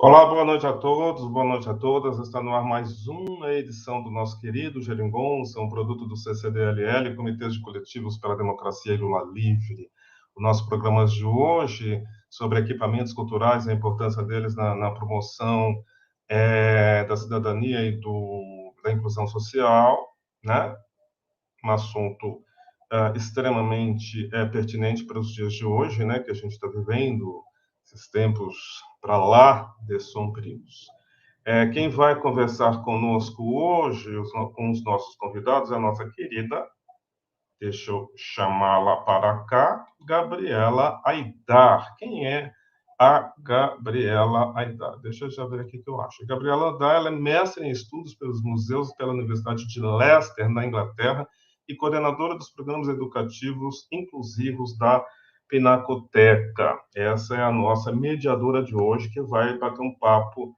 Olá, boa noite a todos, boa noite a todas. Está no ar mais uma edição do nosso querido Geringonça, um produto do CCDLL, Comitês de Coletivos pela Democracia e Lula Livre. O nosso programa de hoje sobre equipamentos culturais, a importância deles na promoção da cidadania e da inclusão social, né? Um assunto extremamente pertinente para os dias de hoje, né? Que a gente está vivendo esses tempos para lá de sombrios. Quem vai conversar conosco hoje, com os nossos convidados, é a nossa querida, deixa eu chamá-la para cá, Gabriela Aidar. Quem é a Gabriela Aidar? Deixa eu já ver aqui o que eu acho. A Gabriela Aidar, ela é mestre em estudos pelos museus pela Universidade de Leicester, na Inglaterra, e coordenadora dos programas educativos inclusivos da Pinacoteca. Essa é a nossa mediadora de hoje, que vai bater um papo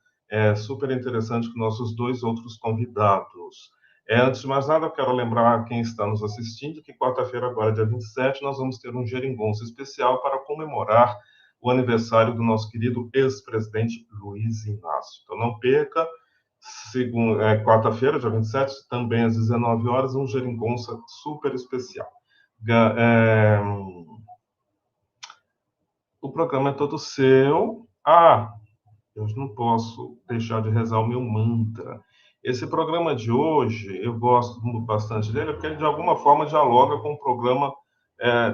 super interessante com nossos dois outros convidados. Antes de mais nada, eu quero lembrar a quem está nos assistindo que quarta-feira, agora dia 27, nós vamos ter um Geringonça especial para comemorar o aniversário do nosso querido ex-presidente Luiz Inácio. Então não perca, quarta-feira, dia 27, também às 19 horas, um Geringonça super especial. O programa é todo seu. Eu não posso deixar de rezar o meu mantra. Esse programa de hoje, eu gosto bastante dele, porque ele, de alguma forma, dialoga com o programa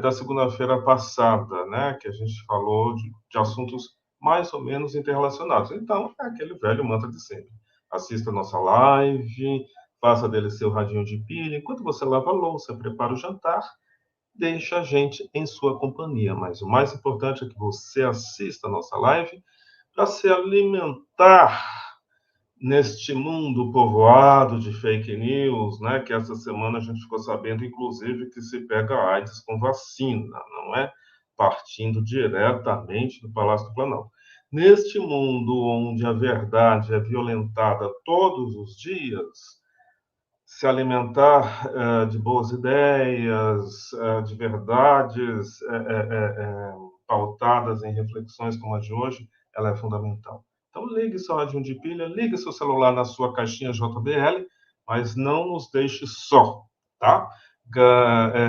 da segunda-feira passada, né? Que a gente falou de assuntos mais ou menos interrelacionados. Então, é aquele velho mantra de sempre. Assista a nossa live, faça dele seu radinho de pilha. Enquanto você lava a louça, prepara o jantar, deixa a gente em sua companhia. Mas o mais importante é que você assista a nossa live para se alimentar neste mundo povoado de fake news, né? Que essa semana a gente ficou sabendo, inclusive, que se pega AIDS com vacina, não é? Partindo diretamente do Palácio do Planalto. Neste mundo onde a verdade é violentada todos os dias, se alimentar de boas ideias, de verdades pautadas em reflexões como a de hoje, ela é fundamental. Então, ligue seu radinho de pilha, ligue seu celular na sua caixinha JBL, mas não nos deixe só, tá?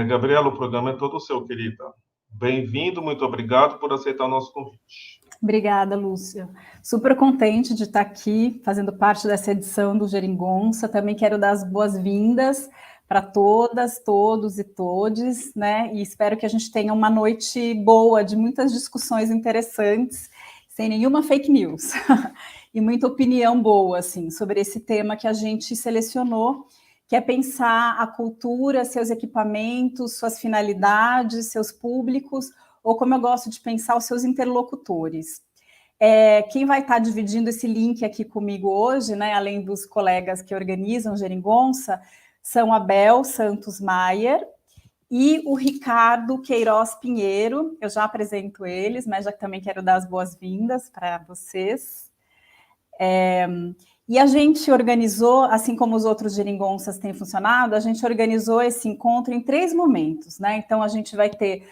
Gabriela, o programa é todo seu, querida. Bem-vindo, muito obrigado por aceitar o nosso convite. Obrigada, Lúcia. Super contente de estar aqui, fazendo parte dessa edição do Geringonça. Também quero dar as boas-vindas para todas, todos e todes, né? E espero que a gente tenha uma noite boa, de muitas discussões interessantes, sem nenhuma fake news, e muita opinião boa, assim, sobre esse tema que a gente selecionou, que é pensar a cultura, seus equipamentos, suas finalidades, seus públicos, ou como eu gosto de pensar, os seus interlocutores. Quem vai estar dividindo esse link aqui comigo hoje, né, além dos colegas que organizam Geringonça, são a Bel Santos Maier e o Ricardo Queiroz Pinheiro. Eu já apresento eles, mas já também quero dar as boas-vindas para vocês. E a gente organizou, assim como os outros geringonças têm funcionado, a gente organizou esse encontro em 3 momentos, né? Então, a gente vai ter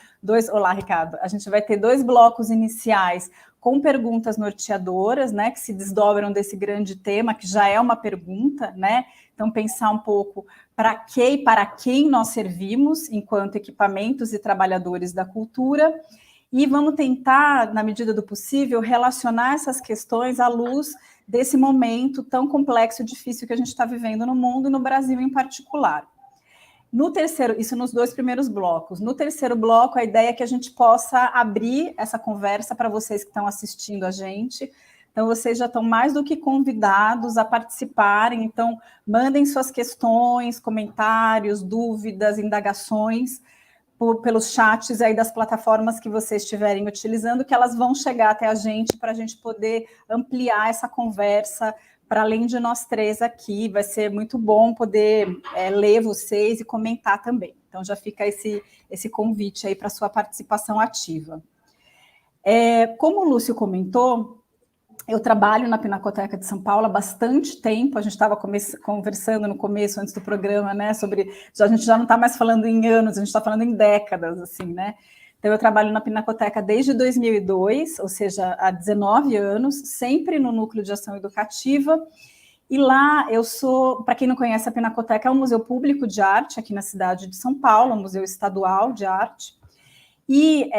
Olá, Ricardo. A gente vai ter 2 blocos iniciais com perguntas norteadoras, né? Que se desdobram desse grande tema, que já é uma pergunta, né? Então, pensar um pouco para que e para quem nós servimos enquanto equipamentos e trabalhadores da cultura. E vamos tentar, na medida do possível, relacionar essas questões à luz desse momento tão complexo e difícil que a gente está vivendo no mundo e no Brasil em particular. No terceiro, isso nos 2 primeiros blocos. No terceiro bloco, a ideia é que a gente possa abrir essa conversa para vocês que estão assistindo a gente. Então, vocês já estão mais do que convidados a participarem. Então, mandem suas questões, comentários, dúvidas, indagações pelos chats aí das plataformas que vocês estiverem utilizando, que elas vão chegar até a gente para a gente poder ampliar essa conversa para além de nós 3 aqui. Vai ser muito bom poder ler vocês e comentar também. Então, já fica esse convite aí para a sua participação ativa. Como o Lúcio comentou, eu trabalho na Pinacoteca de São Paulo há bastante tempo. A gente estava conversando no começo, antes do programa, né, sobre... A gente já não está mais falando em anos, a gente está falando em décadas, assim, né? Então, eu trabalho na Pinacoteca desde 2002, ou seja, há 19 anos, sempre no Núcleo de Ação Educativa. E lá eu sou, para quem não conhece, a Pinacoteca é um museu público de arte aqui na cidade de São Paulo, um museu estadual de arte. E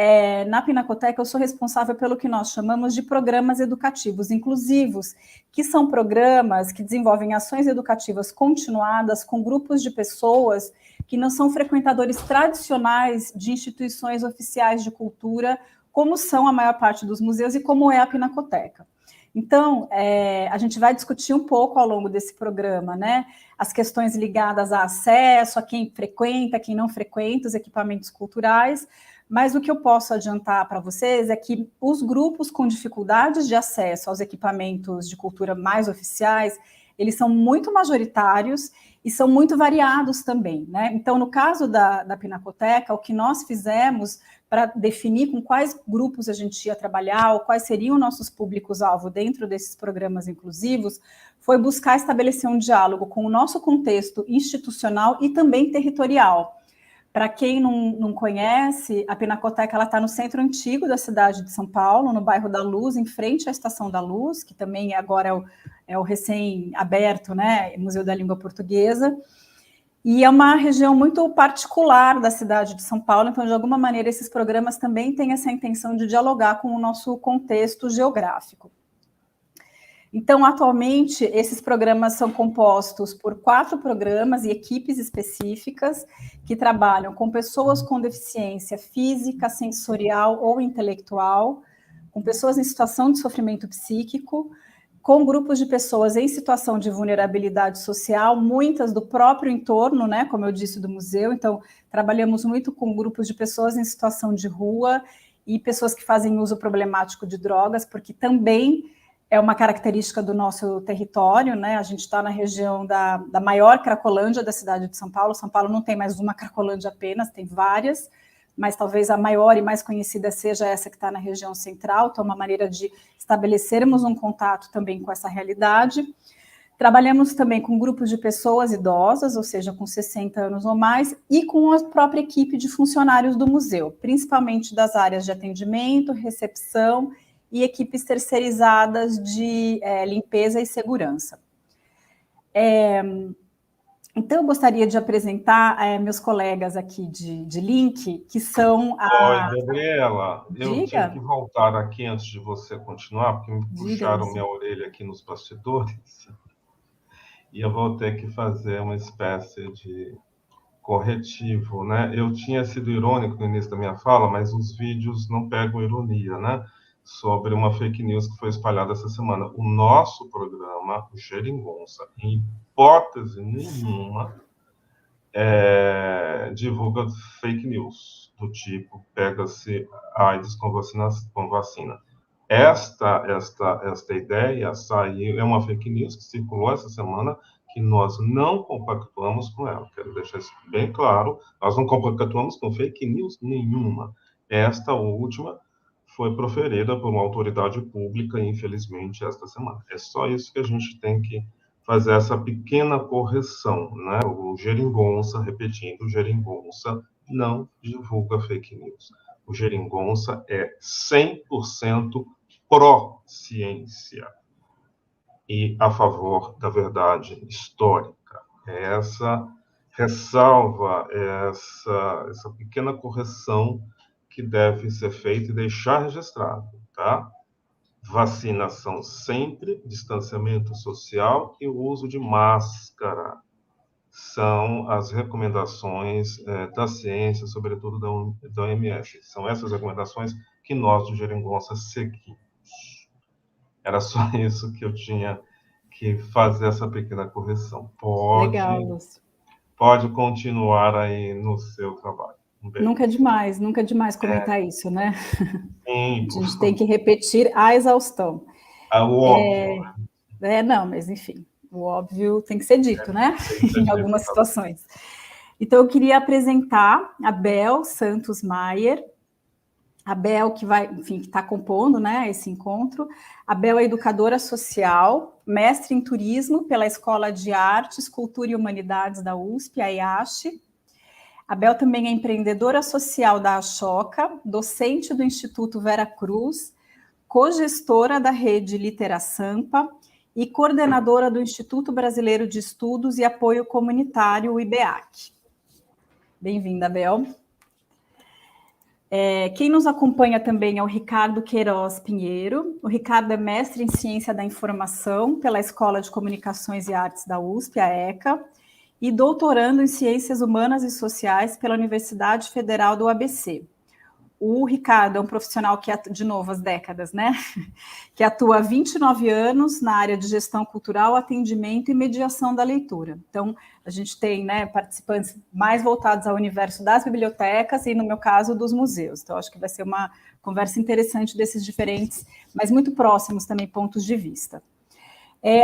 na Pinacoteca eu sou responsável pelo que nós chamamos de programas educativos inclusivos, que são programas que desenvolvem ações educativas continuadas com grupos de pessoas que não são frequentadores tradicionais de instituições oficiais de cultura, como são a maior parte dos museus e como é a Pinacoteca. Então, a gente vai discutir um pouco ao longo desse programa, né, as questões ligadas a acesso, a quem frequenta, quem não frequenta os equipamentos culturais, mas o que eu posso adiantar para vocês é que os grupos com dificuldades de acesso aos equipamentos de cultura mais oficiais, eles são muito majoritários e são muito variados também, né? Então, no caso da Pinacoteca, o que nós fizemos para definir com quais grupos a gente ia trabalhar, ou quais seriam nossos públicos-alvo dentro desses programas inclusivos, foi buscar estabelecer um diálogo com o nosso contexto institucional e também territorial. Para quem não conhece, a Pinacoteca está no centro antigo da cidade de São Paulo, no bairro da Luz, em frente à Estação da Luz, que também agora é o recém-aberto, né, Museu da Língua Portuguesa. E é uma região muito particular da cidade de São Paulo, então, de alguma maneira, esses programas também têm essa intenção de dialogar com o nosso contexto geográfico. Então, atualmente, esses programas são compostos por 4 programas e equipes específicas que trabalham com pessoas com deficiência física, sensorial ou intelectual, com pessoas em situação de sofrimento psíquico, com grupos de pessoas em situação de vulnerabilidade social, muitas do próprio entorno, né, como eu disse, do museu. Então, trabalhamos muito com grupos de pessoas em situação de rua e pessoas que fazem uso problemático de drogas, porque também é uma característica do nosso território, né? A gente está na região da maior Cracolândia da cidade de São Paulo. São Paulo não tem mais uma Cracolândia apenas, tem várias, mas talvez a maior e mais conhecida seja essa que está na região central. Então, é uma maneira de estabelecermos um contato também com essa realidade. Trabalhamos também com grupos de pessoas idosas, ou seja, com 60 anos ou mais, e com a própria equipe de funcionários do museu, principalmente das áreas de atendimento, recepção e equipes terceirizadas de limpeza e segurança. Então, eu gostaria de apresentar meus colegas aqui de link, que são a... Oi, Gabriela, eu Diga. tive que voltar aqui antes de você continuar, porque me puxaram minha orelha aqui nos bastidores, e eu vou ter que fazer uma espécie de corretivo, né? Eu tinha sido irônico no início da minha fala, mas os vídeos não pegam ironia, né? Sobre uma fake news que foi espalhada essa semana. O nosso programa, o Geringonça, em hipótese nenhuma, divulga fake news, do tipo, pega-se AIDS com vacina. Esta ideia saiu, é uma fake news que circulou essa semana, que nós não compactuamos com ela. Quero deixar isso bem claro, nós não compactuamos com fake news nenhuma. Esta última foi proferida por uma autoridade pública, infelizmente, esta semana. É só isso que a gente tem que fazer, essa pequena correção, né? O Geringonça, repetindo, o Geringonça não divulga fake news. O Geringonça é 100% pró-ciência e a favor da verdade histórica. Essa ressalva, essa pequena correção que deve ser feita e deixar registrado, tá? Vacinação sempre, distanciamento social e o uso de máscara são as recomendações da ciência, sobretudo da OMS. São essas recomendações que nós do Geringonça seguimos. Era só isso que eu tinha que fazer, essa pequena correção. Legal, Lúcio. Pode continuar aí no seu trabalho. Nunca é demais comentar isso, né? Sim, a gente tem que repetir a exaustão. O óbvio. Não, mas enfim, o óbvio tem que ser dito, né? Em algumas situações. Então, eu queria apresentar a Bel Santos Maier. A Bel, que está compondo, né, esse encontro. A Bel é educadora social, mestre em turismo pela Escola de Artes, Cultura e Humanidades da USP, a EASH. A Bel também é empreendedora social da Ashoka, docente do Instituto Vera Cruz, cogestora da rede Litera Sampa e coordenadora do Instituto Brasileiro de Estudos e Apoio Comunitário, o IBEAC. Bem-vinda, Bel. Quem nos acompanha também é o Ricardo Queiroz Pinheiro. O Ricardo é mestre em Ciência da Informação pela Escola de Comunicações e Artes da USP, a ECA, e doutorando em Ciências Humanas e Sociais pela Universidade Federal do ABC. O Ricardo é um profissional que, de novo, as décadas, né? Que atua há 29 anos na área de gestão cultural, atendimento e mediação da leitura. Então, a gente tem, né, participantes mais voltados ao universo das bibliotecas e, no meu caso, dos museus. Então, acho que vai ser uma conversa interessante desses diferentes, mas muito próximos também pontos de vista.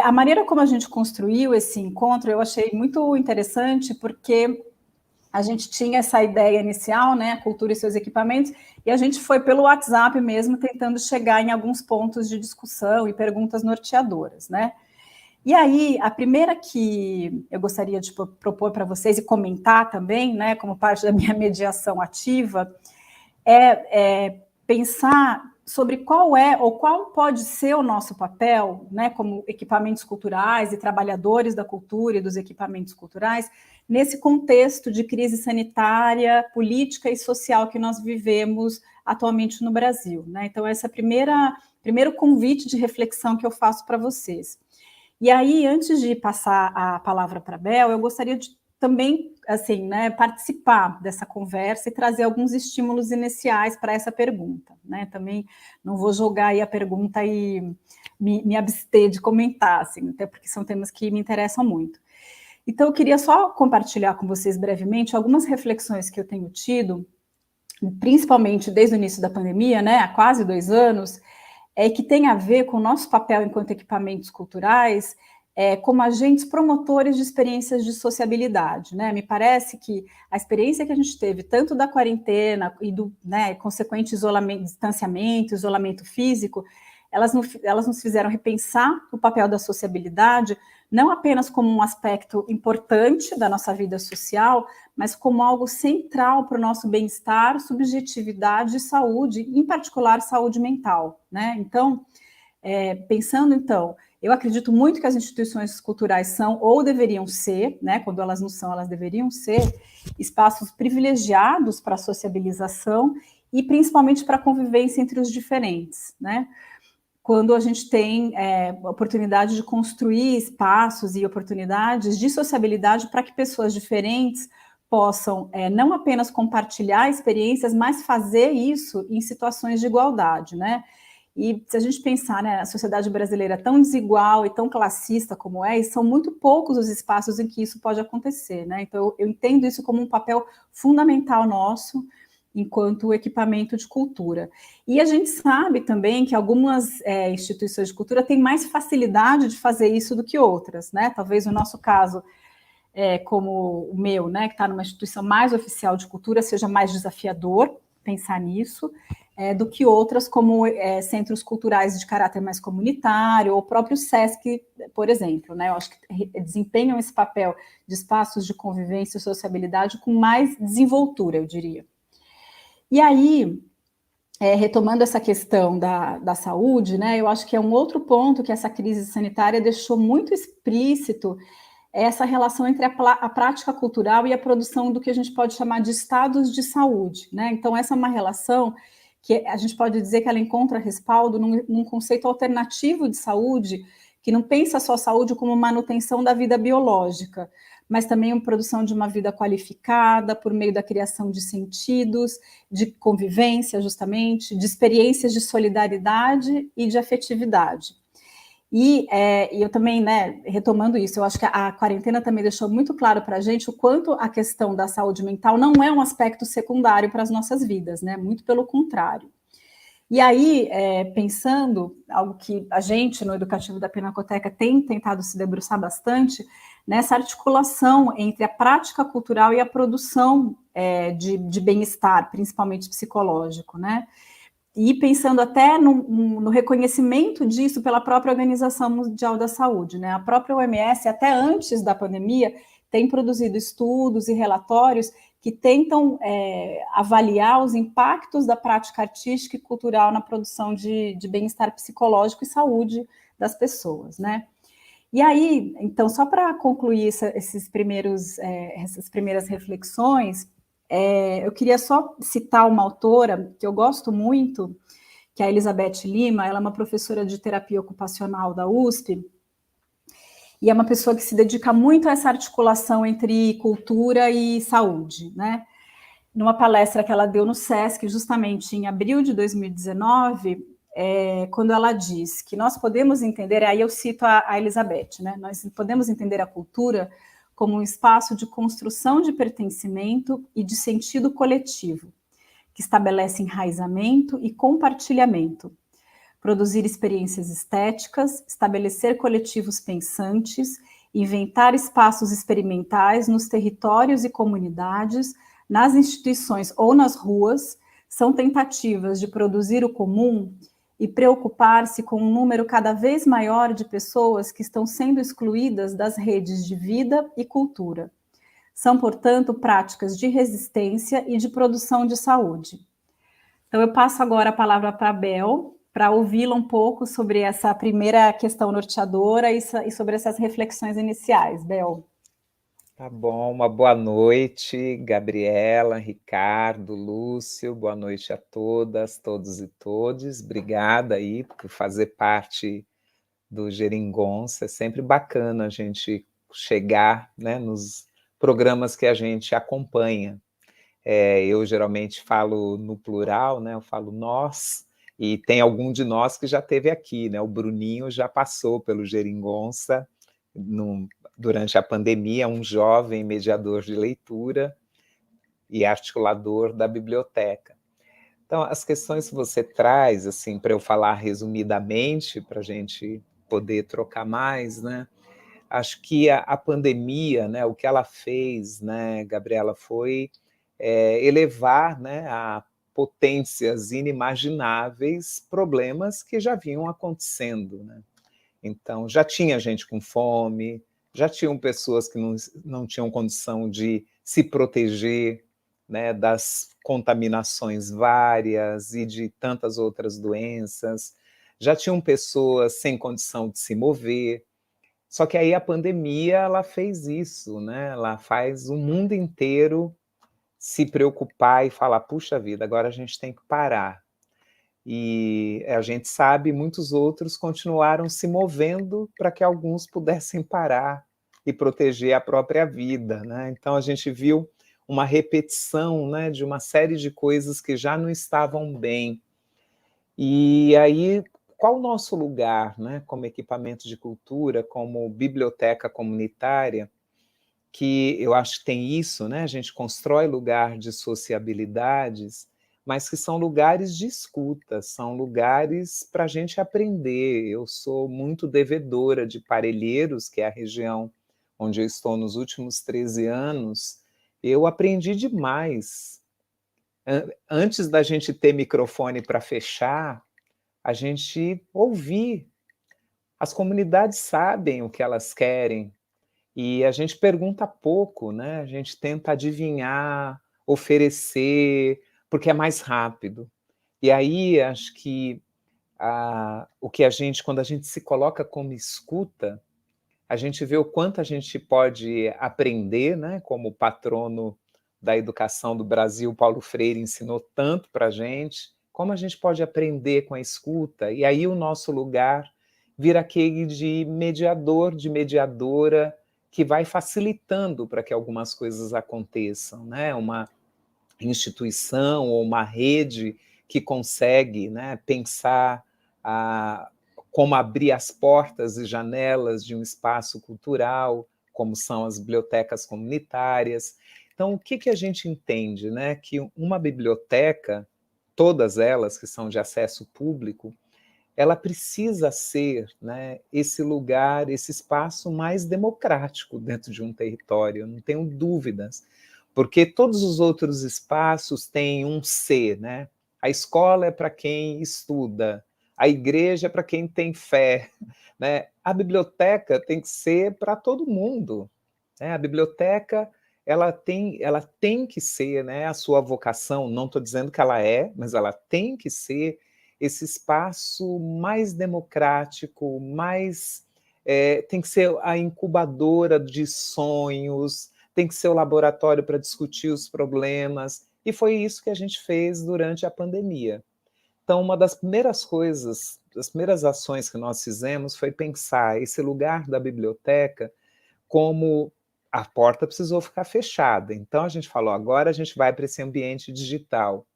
A maneira como a gente construiu esse encontro, eu achei muito interessante, porque a gente tinha essa ideia inicial, né, a cultura e seus equipamentos, e a gente foi pelo WhatsApp mesmo, tentando chegar em alguns pontos de discussão e perguntas norteadoras, né? E aí, a primeira que eu gostaria de propor para vocês e comentar também, né, como parte da minha mediação ativa, é pensar sobre qual é ou qual pode ser o nosso papel, né, como equipamentos culturais e trabalhadores da cultura e dos equipamentos culturais, nesse contexto de crise sanitária, política e social que nós vivemos atualmente no Brasil, né? Então, esse é o primeiro convite de reflexão que eu faço para vocês. E aí, antes de passar a palavra para a Bel, eu gostaria de também, assim, né, participar dessa conversa e trazer alguns estímulos iniciais para essa pergunta, né? Também não vou jogar aí a pergunta e me abster de comentar, assim, até porque são temas que me interessam muito. Então, eu queria só compartilhar com vocês brevemente algumas reflexões que eu tenho tido, principalmente desde o início da pandemia, né, há quase 2 anos, que tem a ver com o nosso papel enquanto equipamentos culturais, como agentes promotores de experiências de sociabilidade, né? Me parece que a experiência que a gente teve, tanto da quarentena e do, né, consequente isolamento, distanciamento, isolamento físico, elas nos fizeram repensar o papel da sociabilidade, não apenas como um aspecto importante da nossa vida social, mas como algo central para o nosso bem-estar, subjetividade e saúde, em particular saúde mental, né? Então, pensando então, eu acredito muito que as instituições culturais são ou deveriam ser, né? Quando elas não são, elas deveriam ser espaços privilegiados para a sociabilização e principalmente para a convivência entre os diferentes, né? Quando a gente tem oportunidade de construir espaços e oportunidades de sociabilidade para que pessoas diferentes possam não apenas compartilhar experiências, mas fazer isso em situações de igualdade, né? E se a gente pensar, né, a sociedade brasileira é tão desigual e tão classista como é, e são muito poucos os espaços em que isso pode acontecer, né? Então, eu entendo isso como um papel fundamental nosso, enquanto equipamento de cultura. E a gente sabe também que algumas instituições de cultura têm mais facilidade de fazer isso do que outras, né? Talvez o nosso caso, como o meu, né, que está numa instituição mais oficial de cultura, seja mais desafiador pensar nisso, do que outras, como centros culturais de caráter mais comunitário, ou o próprio SESC, por exemplo, né? Eu acho que desempenham esse papel de espaços de convivência e sociabilidade com mais desenvoltura, eu diria. E aí, retomando essa questão da saúde, né, eu acho que é um outro ponto que essa crise sanitária deixou muito explícito, essa relação entre a prática cultural e a produção do que a gente pode chamar de estados de saúde, né? Então, essa é uma relação que a gente pode dizer que ela encontra respaldo num conceito alternativo de saúde, que não pensa só a saúde como manutenção da vida biológica, mas também a produção de uma vida qualificada por meio da criação de sentidos, de convivência, justamente, de experiências de solidariedade e de afetividade. E eu também, né, retomando isso, eu acho que a quarentena também deixou muito claro para a gente o quanto a questão da saúde mental não é um aspecto secundário para as nossas vidas, né, muito pelo contrário. E aí, pensando, algo que a gente, no Educativo da Pinacoteca, tem tentado se debruçar bastante, nessa articulação entre a prática cultural e a produção de bem-estar, principalmente psicológico, né? E pensando até no reconhecimento disso pela própria Organização Mundial da Saúde, né? A própria OMS, até antes da pandemia, tem produzido estudos e relatórios que tentam avaliar os impactos da prática artística e cultural na produção de bem-estar psicológico e saúde das pessoas, né? E aí, então, só para concluir essas primeiras reflexões, eu queria só citar uma autora que eu gosto muito, que é a Elizabeth Lima. Ela é uma professora de terapia ocupacional da USP, e é uma pessoa que se dedica muito a essa articulação entre cultura e saúde, né? Numa palestra que ela deu no SESC, justamente em abril de 2019, quando ela diz que nós podemos entender, aí eu cito a Elizabeth, né? Nós podemos entender a cultura como um espaço de construção de pertencimento e de sentido coletivo, que estabelece enraizamento e compartilhamento, produzir experiências estéticas, estabelecer coletivos pensantes, inventar espaços experimentais nos territórios e comunidades, nas instituições ou nas ruas, são tentativas de produzir o comum e preocupar-se com um número cada vez maior de pessoas que estão sendo excluídas das redes de vida e cultura. São, portanto, práticas de resistência e de produção de saúde. Então, eu passo agora a palavra para a Bel, para ouvi-la um pouco sobre essa primeira questão norteadora e sobre essas reflexões iniciais. Bel. Tá bom, uma boa noite, Gabriela, Ricardo, Lúcio, boa noite a todas, todos e todes. Obrigada aí por fazer parte do Geringonça. É sempre bacana a gente chegar, né, nos programas que a gente acompanha. Eu geralmente falo no plural, né, eu falo nós, e tem algum de nós que já esteve aqui, né? O Bruninho já passou pelo Geringonça durante a pandemia, um jovem mediador de leitura e articulador da biblioteca. Então, as questões que você traz, assim, para eu falar resumidamente, para a gente poder trocar mais, né? Acho que a pandemia, né, o que ela fez, né, Gabriela, foi elevar, né, a potências inimagináveis problemas que já vinham acontecendo, né? Então, já tinha gente com fome, já tinham pessoas que não tinham condição de se proteger, né, das contaminações várias e de tantas outras doenças, já tinham pessoas sem condição de se mover. Só que aí a pandemia, ela fez isso, né? Ela faz o mundo inteiro se preocupar e falar, puxa vida, agora a gente tem que parar. E a gente sabe, muitos outros continuaram se movendo para que alguns pudessem parar e proteger a própria vida, né? Então a gente viu uma repetição, né, de uma série de coisas que já não estavam bem. E aí, qual o nosso lugar, né, como equipamento de cultura, como biblioteca comunitária, que eu acho que tem isso, né? A gente constrói lugar de sociabilidades, mas que são lugares de escuta, são lugares para a gente aprender. Eu sou muito devedora de Parelheiros, que é a região onde eu estou nos últimos 13 anos. Eu aprendi demais. Antes da gente ter microfone para fechar, a gente ouvir. As comunidades sabem o que elas querem, e a gente pergunta pouco, né? A gente tenta adivinhar, oferecer, porque é mais rápido. E aí, acho que o que quando a gente se coloca como escuta, a gente vê o quanto a gente pode aprender, né? Como o patrono da educação do Brasil, Paulo Freire, ensinou tanto para a gente, como a gente pode aprender com a escuta, e aí o nosso lugar vira aquele de mediador, de mediadora, que vai facilitando para que algumas coisas aconteçam, né? Uma instituição ou uma rede que consegue, né, pensar como abrir as portas e janelas de um espaço cultural, como são as bibliotecas comunitárias. Então, o que a gente entende, né? Que uma biblioteca, todas elas que são de acesso público, ela precisa ser, né, esse lugar, esse espaço mais democrático dentro de um território, não tenho dúvidas, porque todos os outros espaços têm um C, né? A escola é para quem estuda, a igreja é para quem tem fé, né? A biblioteca tem que ser para todo mundo, né? A biblioteca ela tem que ser, né, a sua vocação, não estou dizendo que ela é, mas ela tem que ser esse espaço mais democrático, tem que ser a incubadora de sonhos, tem que ser o laboratório para discutir os problemas, e foi isso que a gente fez durante a pandemia. Então, uma das primeiras coisas, das primeiras ações que nós fizemos foi pensar esse lugar da biblioteca como a porta precisou ficar fechada. Então, a gente falou, agora a gente vai para esse ambiente digital.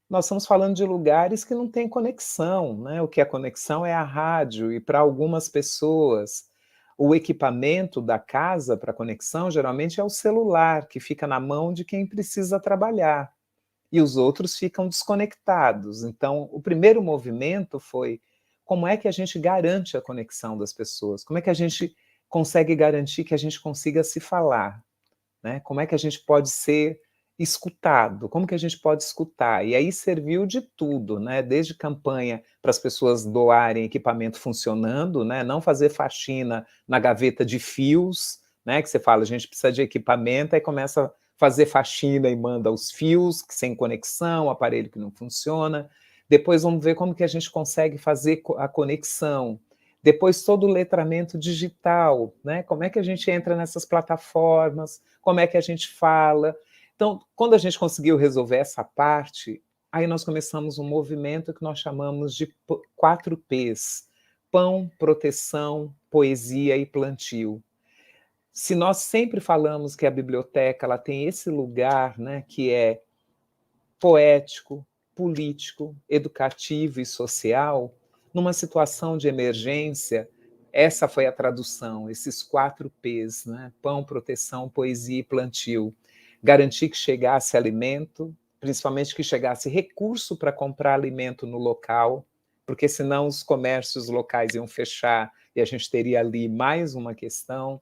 Nós estamos falando de lugares que não têm conexão, né? O que é conexão é a rádio, e para algumas pessoas, o equipamento da casa para conexão geralmente é o celular, que fica na mão de quem precisa trabalhar, e os outros ficam desconectados. Então, o primeiro movimento foi como é que a gente garante a conexão das pessoas? Como é que a gente consegue garantir que a gente consiga se falar? Né? Como é que a gente pode ser escutado? Como que a gente pode escutar? E aí serviu de tudo, né? Desde campanha para as pessoas doarem equipamento funcionando, né? Não fazer faxina na gaveta de fios, né? Que você fala, a gente precisa de equipamento, aí começa a fazer faxina e manda os fios sem conexão, aparelho que não funciona. Depois vamos ver como que a gente consegue fazer a conexão. Depois todo o letramento digital, né? Como é que a gente entra nessas plataformas, como é que a gente fala. Então, quando a gente conseguiu resolver essa parte, aí nós começamos um movimento que nós chamamos de 4 P's: pão, proteção, poesia e plantio. Se nós sempre falamos que a biblioteca ela tem esse lugar, né, que é poético, político, educativo e social, numa situação de emergência, essa foi a tradução, esses 4 P's, né? Pão, proteção, poesia e plantio. Garantir que chegasse alimento, principalmente que chegasse recurso para comprar alimento no local, porque senão os comércios locais iam fechar e a gente teria ali mais uma questão.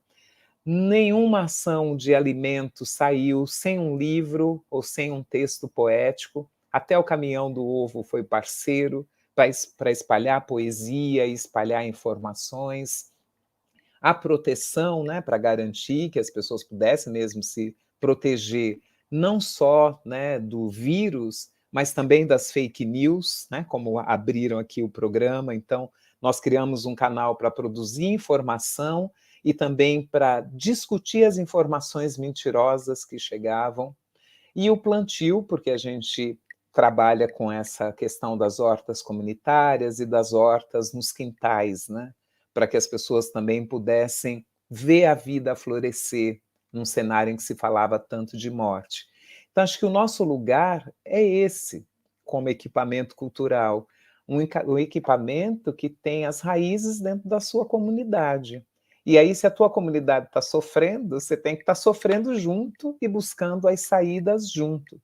Nenhuma ação de alimento saiu sem um livro ou sem um texto poético. Até o caminhão do ovo foi parceiro para espalhar poesia e espalhar informações. A proteção, né, para garantir que as pessoas pudessem mesmo se proteger, não só, né, do vírus, mas também das fake news, né, como abriram aqui o programa. Então, nós criamos um canal para produzir informação e também para discutir as informações mentirosas que chegavam. E o plantio, porque a gente trabalha com essa questão das hortas comunitárias e das hortas nos quintais, né? Para que as pessoas também pudessem ver a vida florescer num cenário em que se falava tanto de morte. Então, acho que o nosso lugar é esse, como equipamento cultural, um equipamento que tem as raízes dentro da sua comunidade. E aí, se a tua comunidade está sofrendo, você tem que estar sofrendo junto e buscando as saídas junto.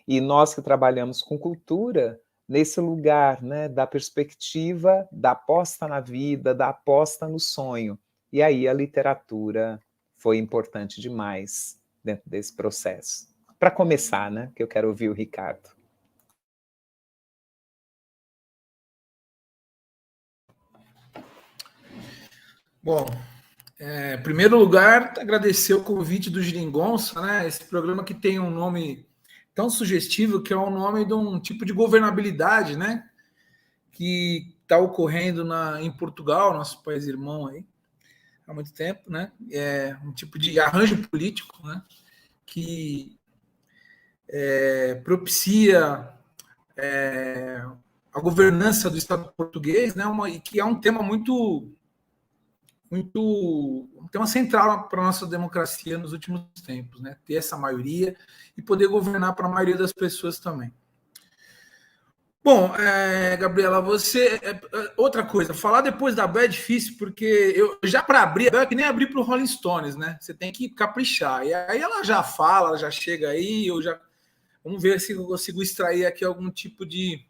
E nós que trabalhamos com cultura, nesse lugar, né, da perspectiva da aposta na vida, da aposta no sonho. E aí a literatura foi importante demais dentro desse processo. Para começar, né, que eu quero ouvir o Ricardo. Bom, em primeiro lugar, agradecer o convite do Geringonça, né? Esse programa que tem um nome tão sugestivo, que é o nome de um tipo de governabilidade, né? Que está ocorrendo em Portugal, nosso país irmão aí, há muito tempo, né? É um tipo de arranjo político, né? Que propicia a governança do Estado português, né? E que é um tema um tema central para a nossa democracia nos últimos tempos, né? Ter essa maioria e poder governar para a maioria das pessoas também. Bom, Gabriela, outra coisa, falar depois da Bel é difícil, porque eu já para abrir, a Bel é que nem abrir para o Rolling Stones, né? Você tem que caprichar. E aí ela já fala, ela já chega aí, vamos ver se eu consigo extrair aqui algum tipo de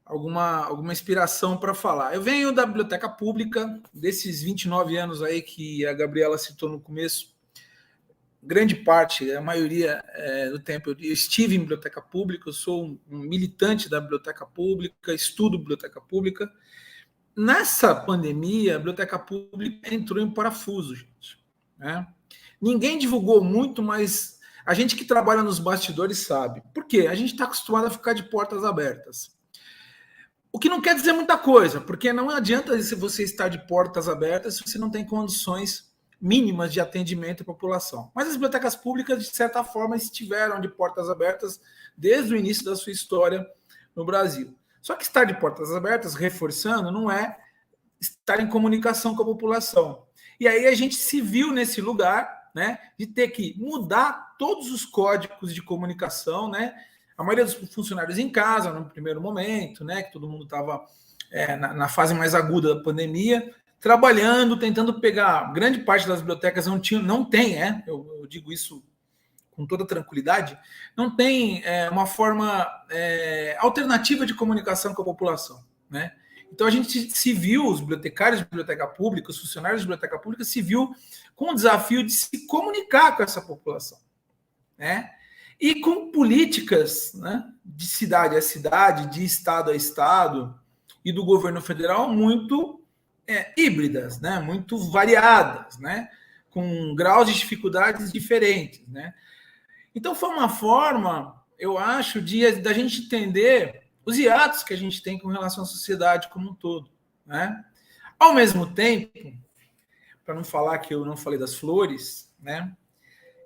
alguma inspiração para falar. Eu venho da biblioteca pública, desses 29 anos aí que a Gabriela citou no começo, grande parte, a maioria do tempo eu estive em biblioteca pública, eu sou um militante da biblioteca pública, estudo biblioteca pública. Nessa pandemia, a biblioteca pública entrou em parafuso, gente, né? Ninguém divulgou muito, mas a gente que trabalha nos bastidores sabe. Por quê? A gente está acostumado a ficar de portas abertas. O que não quer dizer muita coisa, porque não adianta você estar de portas abertas se você não tem condições mínimas de atendimento à população. Mas as bibliotecas públicas, de certa forma, estiveram de portas abertas desde o início da sua história no Brasil. Só que estar de portas abertas, reforçando, não é estar em comunicação com a população. E aí a gente se viu nesse lugar, né, de ter que mudar todos os códigos de comunicação, né? A maioria dos funcionários em casa, no primeiro momento, né, que todo mundo estava na fase mais aguda da pandemia, trabalhando, tentando pegar. Grande parte das bibliotecas não tem, eu digo isso com toda tranquilidade, não tem uma forma alternativa de comunicação com a população, né? Então a gente se viu, os bibliotecários de biblioteca pública, os funcionários de biblioteca pública se viu com o desafio de se comunicar com essa população, né? E com políticas, né, de cidade a cidade, de estado a estado e do governo federal muito híbridas, né, muito variadas, né, com graus de dificuldades diferentes, né. Então foi uma forma, eu acho, da gente entender os hiatos que a gente tem com relação à sociedade como um todo, né. Ao mesmo tempo, para não falar que eu não falei das flores, né,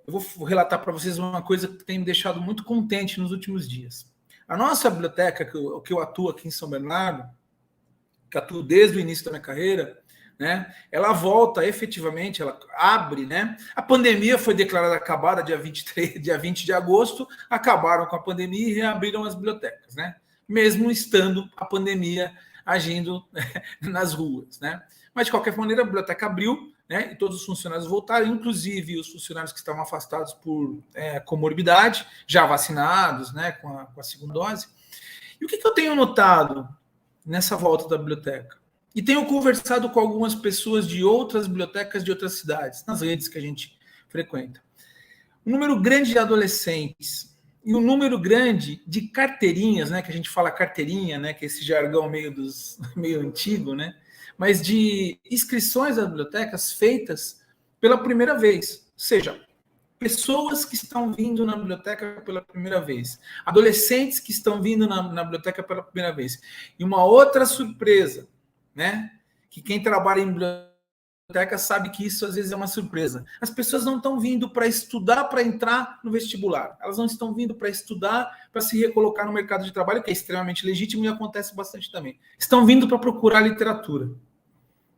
eu vou relatar para vocês uma coisa que tem me deixado muito contente nos últimos dias. A nossa biblioteca, que eu atuo aqui em São Bernardo, que atuo desde o início da minha carreira, né, ela volta efetivamente, ela abre, né? A pandemia foi declarada acabada dia 20 de agosto, acabaram com a pandemia e reabriram as bibliotecas, né? Mesmo estando a pandemia agindo nas ruas, né? Mas, de qualquer maneira, a biblioteca abriu, né, e todos os funcionários voltaram, inclusive os funcionários que estavam afastados por comorbidade, já vacinados, né, com a segunda dose. E o que eu tenho notado nessa volta da biblioteca? E tenho conversado com algumas pessoas de outras bibliotecas de outras cidades, nas redes que a gente frequenta. Um número grande de adolescentes e um número grande de carteirinhas, né, que a gente fala carteirinha, né, que é esse jargão meio antigo, né, mas de inscrições das bibliotecas feitas pela primeira vez. Ou seja, pessoas que estão vindo na biblioteca pela primeira vez, adolescentes que estão vindo na biblioteca pela primeira vez. E uma outra surpresa, né? Que quem trabalha em biblioteca sabe que isso às vezes é uma surpresa. As pessoas não estão vindo para estudar para entrar no vestibular. Elas não estão vindo para estudar para se recolocar no mercado de trabalho, que é extremamente legítimo e acontece bastante também. Estão vindo para procurar literatura,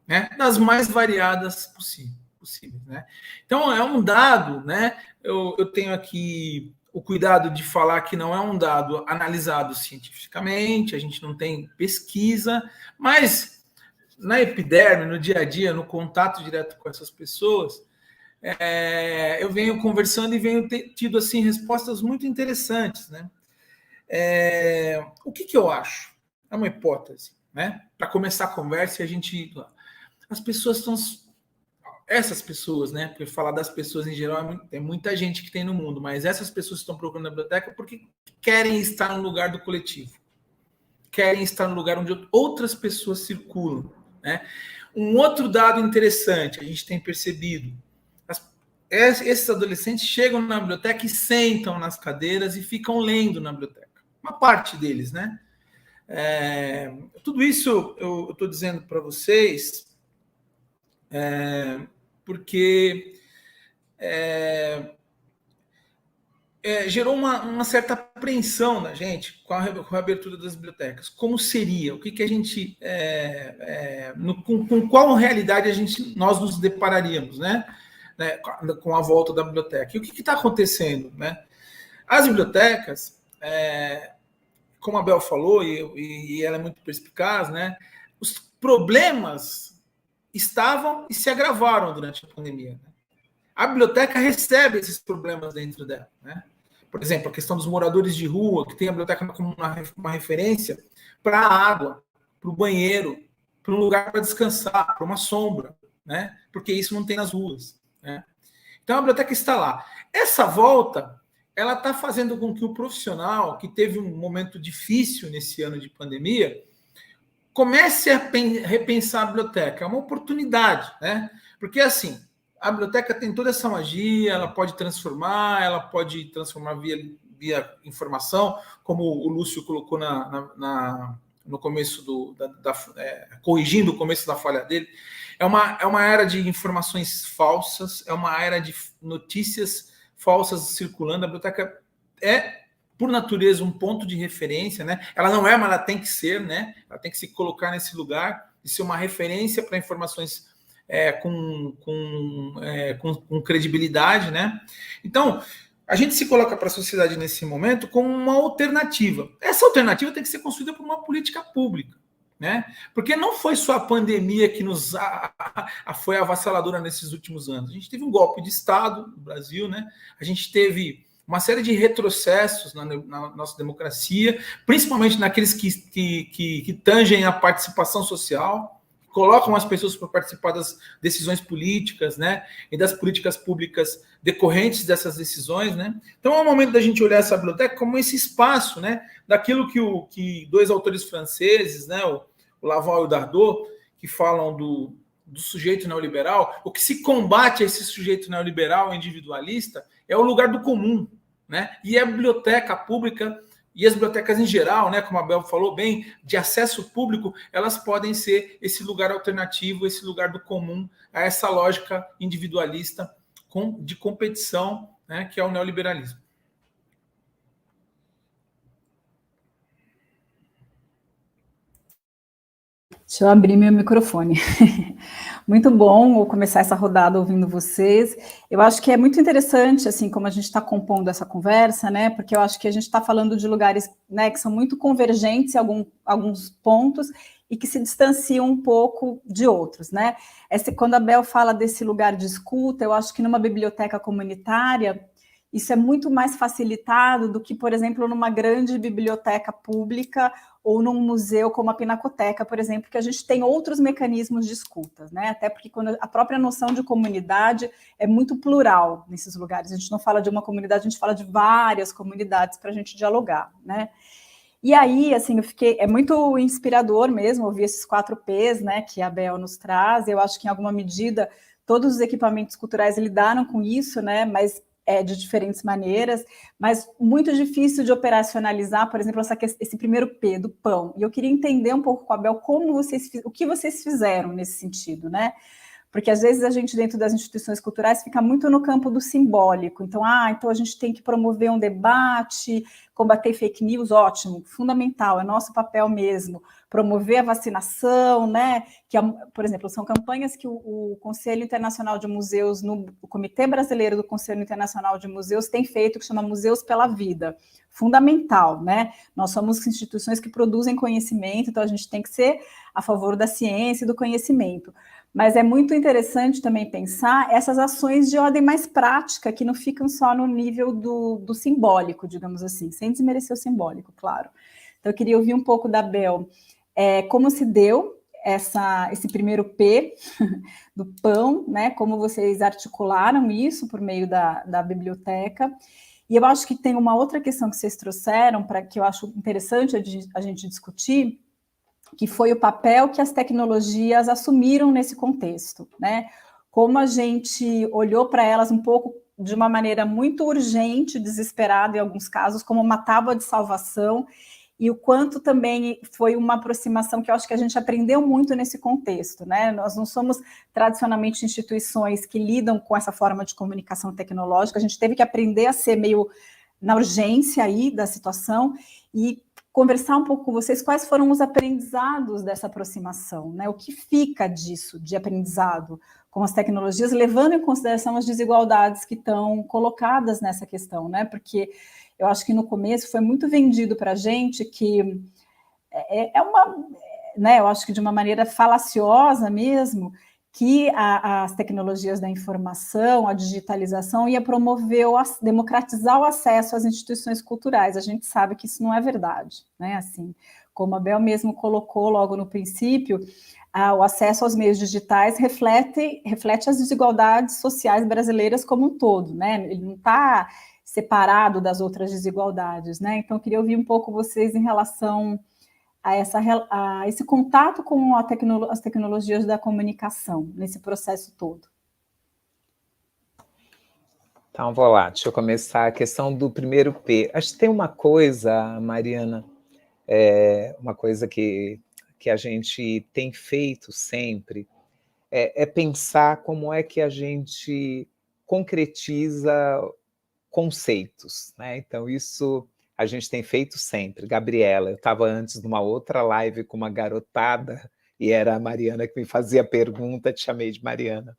né? Das mais variadas possíveis, né? Então é um dado, né? Eu tenho aqui o cuidado de falar que não é um dado analisado cientificamente, a gente não tem pesquisa, mas na epiderme, no dia a dia, no contato direto com essas pessoas, eu venho conversando e venho tido assim respostas muito interessantes, né? O que eu acho? É uma hipótese, né? Para começar a conversa, as pessoas estão, essas pessoas, né? Porque falar das pessoas em geral tem muita gente que tem no mundo, mas essas pessoas estão procurando a biblioteca porque querem estar no lugar do coletivo, querem estar no lugar onde outras pessoas circulam, né? Um outro dado interessante, a gente tem percebido, esses adolescentes chegam na biblioteca e sentam nas cadeiras e ficam lendo na biblioteca. Uma parte deles, né? Tudo isso eu estou dizendo para vocês porque gerou uma certa apreensão na gente com a abertura das bibliotecas. Como seria? O que a gente... com qual realidade nós nos depararíamos, né? Com a volta da biblioteca. E o que está acontecendo, né? As bibliotecas, como a Bel falou, e ela é muito perspicaz, né? Os problemas estavam e se agravaram durante a pandemia, né? A biblioteca recebe esses problemas dentro dela, né? Por exemplo, a questão dos moradores de rua, que tem a biblioteca como uma referência para a água, para o banheiro, para um lugar para descansar, para uma sombra, né? Porque isso não tem nas ruas, né? Então a biblioteca está lá. Essa volta, ela está fazendo com que o profissional, que teve um momento difícil nesse ano de pandemia, comece a repensar a biblioteca. É uma oportunidade, né? Porque, assim, a biblioteca tem toda essa magia, ela pode transformar via informação, como o Lúcio colocou no começo corrigindo o começo da falha dele. É uma era de informações falsas, é uma era de notícias falsas circulando. A biblioteca é, por natureza, um ponto de referência, né? Ela não é, mas ela tem que ser, né? Ela tem que se colocar nesse lugar e ser uma referência para informações com credibilidade, né? Então, a gente se coloca para a sociedade nesse momento como uma alternativa. Essa alternativa tem que ser construída por uma política pública, né? Porque não foi só a pandemia que foi avassaladora nesses últimos anos. A gente teve um golpe de Estado no Brasil, né? A gente teve uma série de retrocessos na nossa democracia, principalmente naqueles que tangem a participação social, colocam as pessoas para participar das decisões políticas, né, e das políticas públicas decorrentes dessas decisões, né. Então é o momento da gente olhar essa biblioteca como esse espaço, né, daquilo que dois autores franceses, né, o Laval e o Dardot, que falam do sujeito neoliberal. O que se combate a esse sujeito neoliberal individualista é o lugar do comum, né, e a biblioteca pública e as bibliotecas em geral, né, como a Bel falou bem, de acesso público, elas podem ser esse lugar alternativo, esse lugar do comum, a essa lógica individualista de competição, né, que é o neoliberalismo. Deixa eu abrir meu microfone. Muito bom começar essa rodada ouvindo vocês. Eu acho que é muito interessante, assim, como a gente está compondo essa conversa, né? Porque eu acho que a gente está falando de lugares, né, que são muito convergentes em alguns pontos e que se distanciam um pouco de outros, né? Quando a Bel fala desse lugar de escuta, eu acho que numa biblioteca comunitária isso é muito mais facilitado do que, por exemplo, numa grande biblioteca pública ou num museu como a Pinacoteca, por exemplo, que a gente tem outros mecanismos de escuta, né? Até porque quando a própria noção de comunidade é muito plural nesses lugares. A gente não fala de uma comunidade, a gente fala de várias comunidades para a gente dialogar, né? E aí, assim, é muito inspirador mesmo ouvir esses 4 P's, né, que a Bel nos traz. Eu acho que, em alguma medida, todos os equipamentos culturais lidaram com isso, né, mas de diferentes maneiras, mas muito difícil de operacionalizar, por exemplo, esse primeiro P, do pão. E eu queria entender um pouco com a Bel o que vocês fizeram nesse sentido, né? Porque às vezes a gente, dentro das instituições culturais, fica muito no campo do simbólico. Então, então a gente tem que promover um debate, combater fake news, ótimo, fundamental, é nosso papel mesmo. Promover a vacinação, né? Que, por exemplo, são campanhas que o Conselho Internacional de Museus, o Comitê Brasileiro do Conselho Internacional de Museus tem feito, que chama Museus pela Vida. Fundamental, né? Nós somos instituições que produzem conhecimento, então a gente tem que ser a favor da ciência e do conhecimento. Mas é muito interessante também pensar essas ações de ordem mais prática, que não ficam só no nível do simbólico, digamos assim, sem desmerecer o simbólico, claro. Então, eu queria ouvir um pouco da Bel, como se deu esse primeiro P do pão, né? Como vocês articularam isso por meio da biblioteca. E eu acho que tem uma outra questão que vocês trouxeram, que eu acho interessante a gente discutir, que foi o papel que as tecnologias assumiram nesse contexto, né? Como a gente olhou para elas um pouco de uma maneira muito urgente, desesperada em alguns casos, como uma tábua de salvação, e o quanto também foi uma aproximação que eu acho que a gente aprendeu muito nesse contexto, né? Nós não somos tradicionalmente instituições que lidam com essa forma de comunicação tecnológica, a gente teve que aprender a ser meio na urgência aí da situação e conversar um pouco com vocês quais foram os aprendizados dessa aproximação, né? O que fica disso, de aprendizado com as tecnologias, levando em consideração as desigualdades que estão colocadas nessa questão, né? Porque eu acho que no começo foi muito vendido para a gente que né? Eu acho que de uma maneira falaciosa mesmo, que as tecnologias da informação, a digitalização ia promover, democratizar o acesso às instituições culturais. A gente sabe que isso não é verdade, né? Assim, como a Bel mesmo colocou logo no princípio, o acesso aos meios digitais reflete as desigualdades sociais brasileiras como um todo, né? Ele não está separado das outras desigualdades, né? Então, eu queria ouvir um pouco vocês em relação a esse contato com as tecnologias da comunicação, nesse processo todo. Então, vou lá, deixa eu começar a questão do primeiro P. Acho que tem uma coisa, Mariana, uma coisa que a gente tem feito sempre, é pensar como é que a gente concretiza conceitos, né? Então, isso a gente tem feito sempre. Gabriela, eu estava antes numa outra live com uma garotada, e era a Mariana que me fazia pergunta, te chamei de Mariana.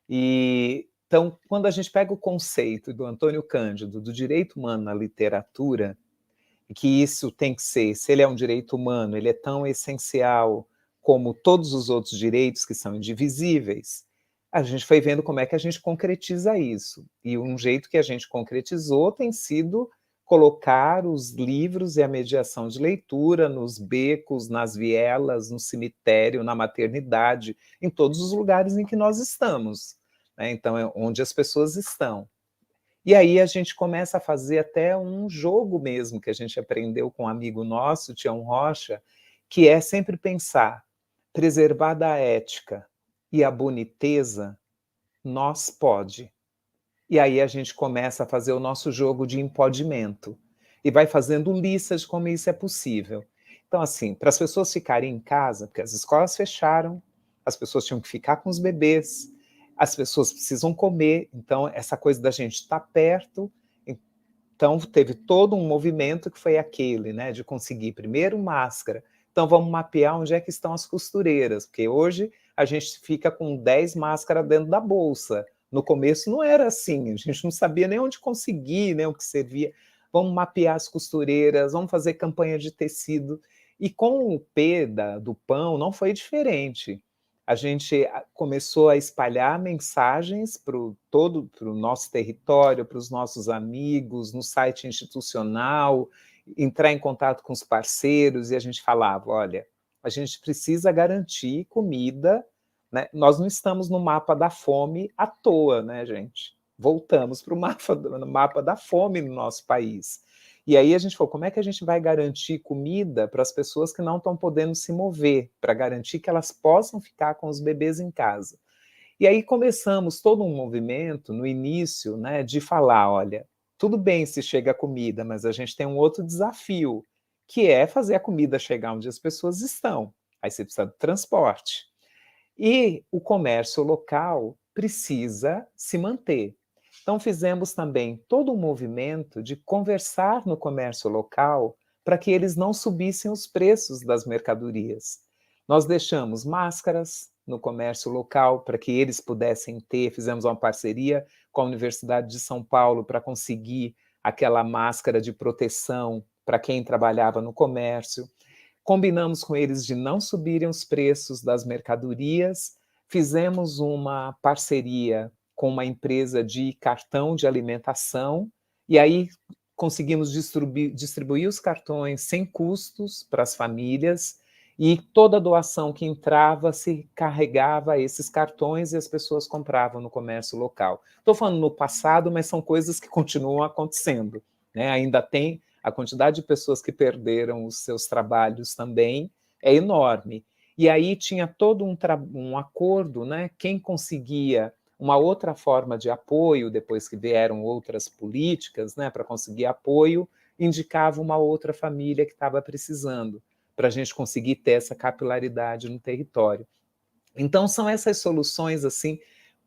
E então, quando a gente pega o conceito do Antônio Cândido, do direito humano na literatura, que isso tem que ser, se ele é um direito humano, ele é tão essencial como todos os outros direitos que são indivisíveis, a gente foi vendo como é que a gente concretiza isso. E um jeito que a gente concretizou tem sido colocar os livros e a mediação de leitura nos becos, nas vielas, no cemitério, na maternidade, em todos os lugares em que nós estamos, né? Então, é onde as pessoas estão. E aí a gente começa a fazer até um jogo mesmo, que a gente aprendeu com um amigo nosso, Tião Rocha, que é sempre pensar, preservar da ética e a boniteza, nós pode. E aí a gente começa a fazer o nosso jogo de impodimento, e vai fazendo listas de como isso é possível. Então, assim, para as pessoas ficarem em casa, porque as escolas fecharam, as pessoas tinham que ficar com os bebês, as pessoas precisam comer, então essa coisa da gente estar perto, então teve todo um movimento que foi aquele, né, de conseguir primeiro máscara, então vamos mapear onde é que estão as costureiras, porque hoje a gente fica com 10 máscaras dentro da bolsa, no começo não era assim, a gente não sabia nem onde conseguir, nem o que servia, vamos mapear as costureiras, vamos fazer campanha de tecido, e com o P do pão não foi diferente. A gente começou a espalhar mensagens para o nosso território, para os nossos amigos, no site institucional, entrar em contato com os parceiros, e a gente falava, olha, a gente precisa garantir comida, né? Nós não estamos no mapa da fome à toa, né, gente? Voltamos para o mapa da fome no nosso país. E aí a gente falou, como é que a gente vai garantir comida para as pessoas que não estão podendo se mover, para garantir que elas possam ficar com os bebês em casa? E aí começamos todo um movimento, no início, né, de falar, olha, tudo bem se chega a comida, mas a gente tem um outro desafio, que é fazer a comida chegar onde as pessoas estão. Aí você precisa de transporte. E o comércio local precisa se manter. Então, fizemos também todo um movimento de conversar no comércio local para que eles não subissem os preços das mercadorias. Nós deixamos máscaras no comércio local para que eles pudessem ter, fizemos uma parceria com a Universidade de São Paulo para conseguir aquela máscara de proteção para quem trabalhava no comércio. Combinamos com eles de não subirem os preços das mercadorias, fizemos uma parceria com uma empresa de cartão de alimentação, e aí conseguimos distribuir os cartões sem custos para as famílias, e toda doação que entrava se carregava esses cartões e as pessoas compravam no comércio local. Estou falando no passado, mas são coisas que continuam acontecendo, né? Ainda tem a quantidade de pessoas que perderam os seus trabalhos também é enorme. E aí tinha todo um acordo, né? Quem conseguia uma outra forma de apoio, depois que vieram outras políticas, né, para conseguir apoio, indicava uma outra família que estava precisando, para a gente conseguir ter essa capilaridade no território. Então, são essas soluções assim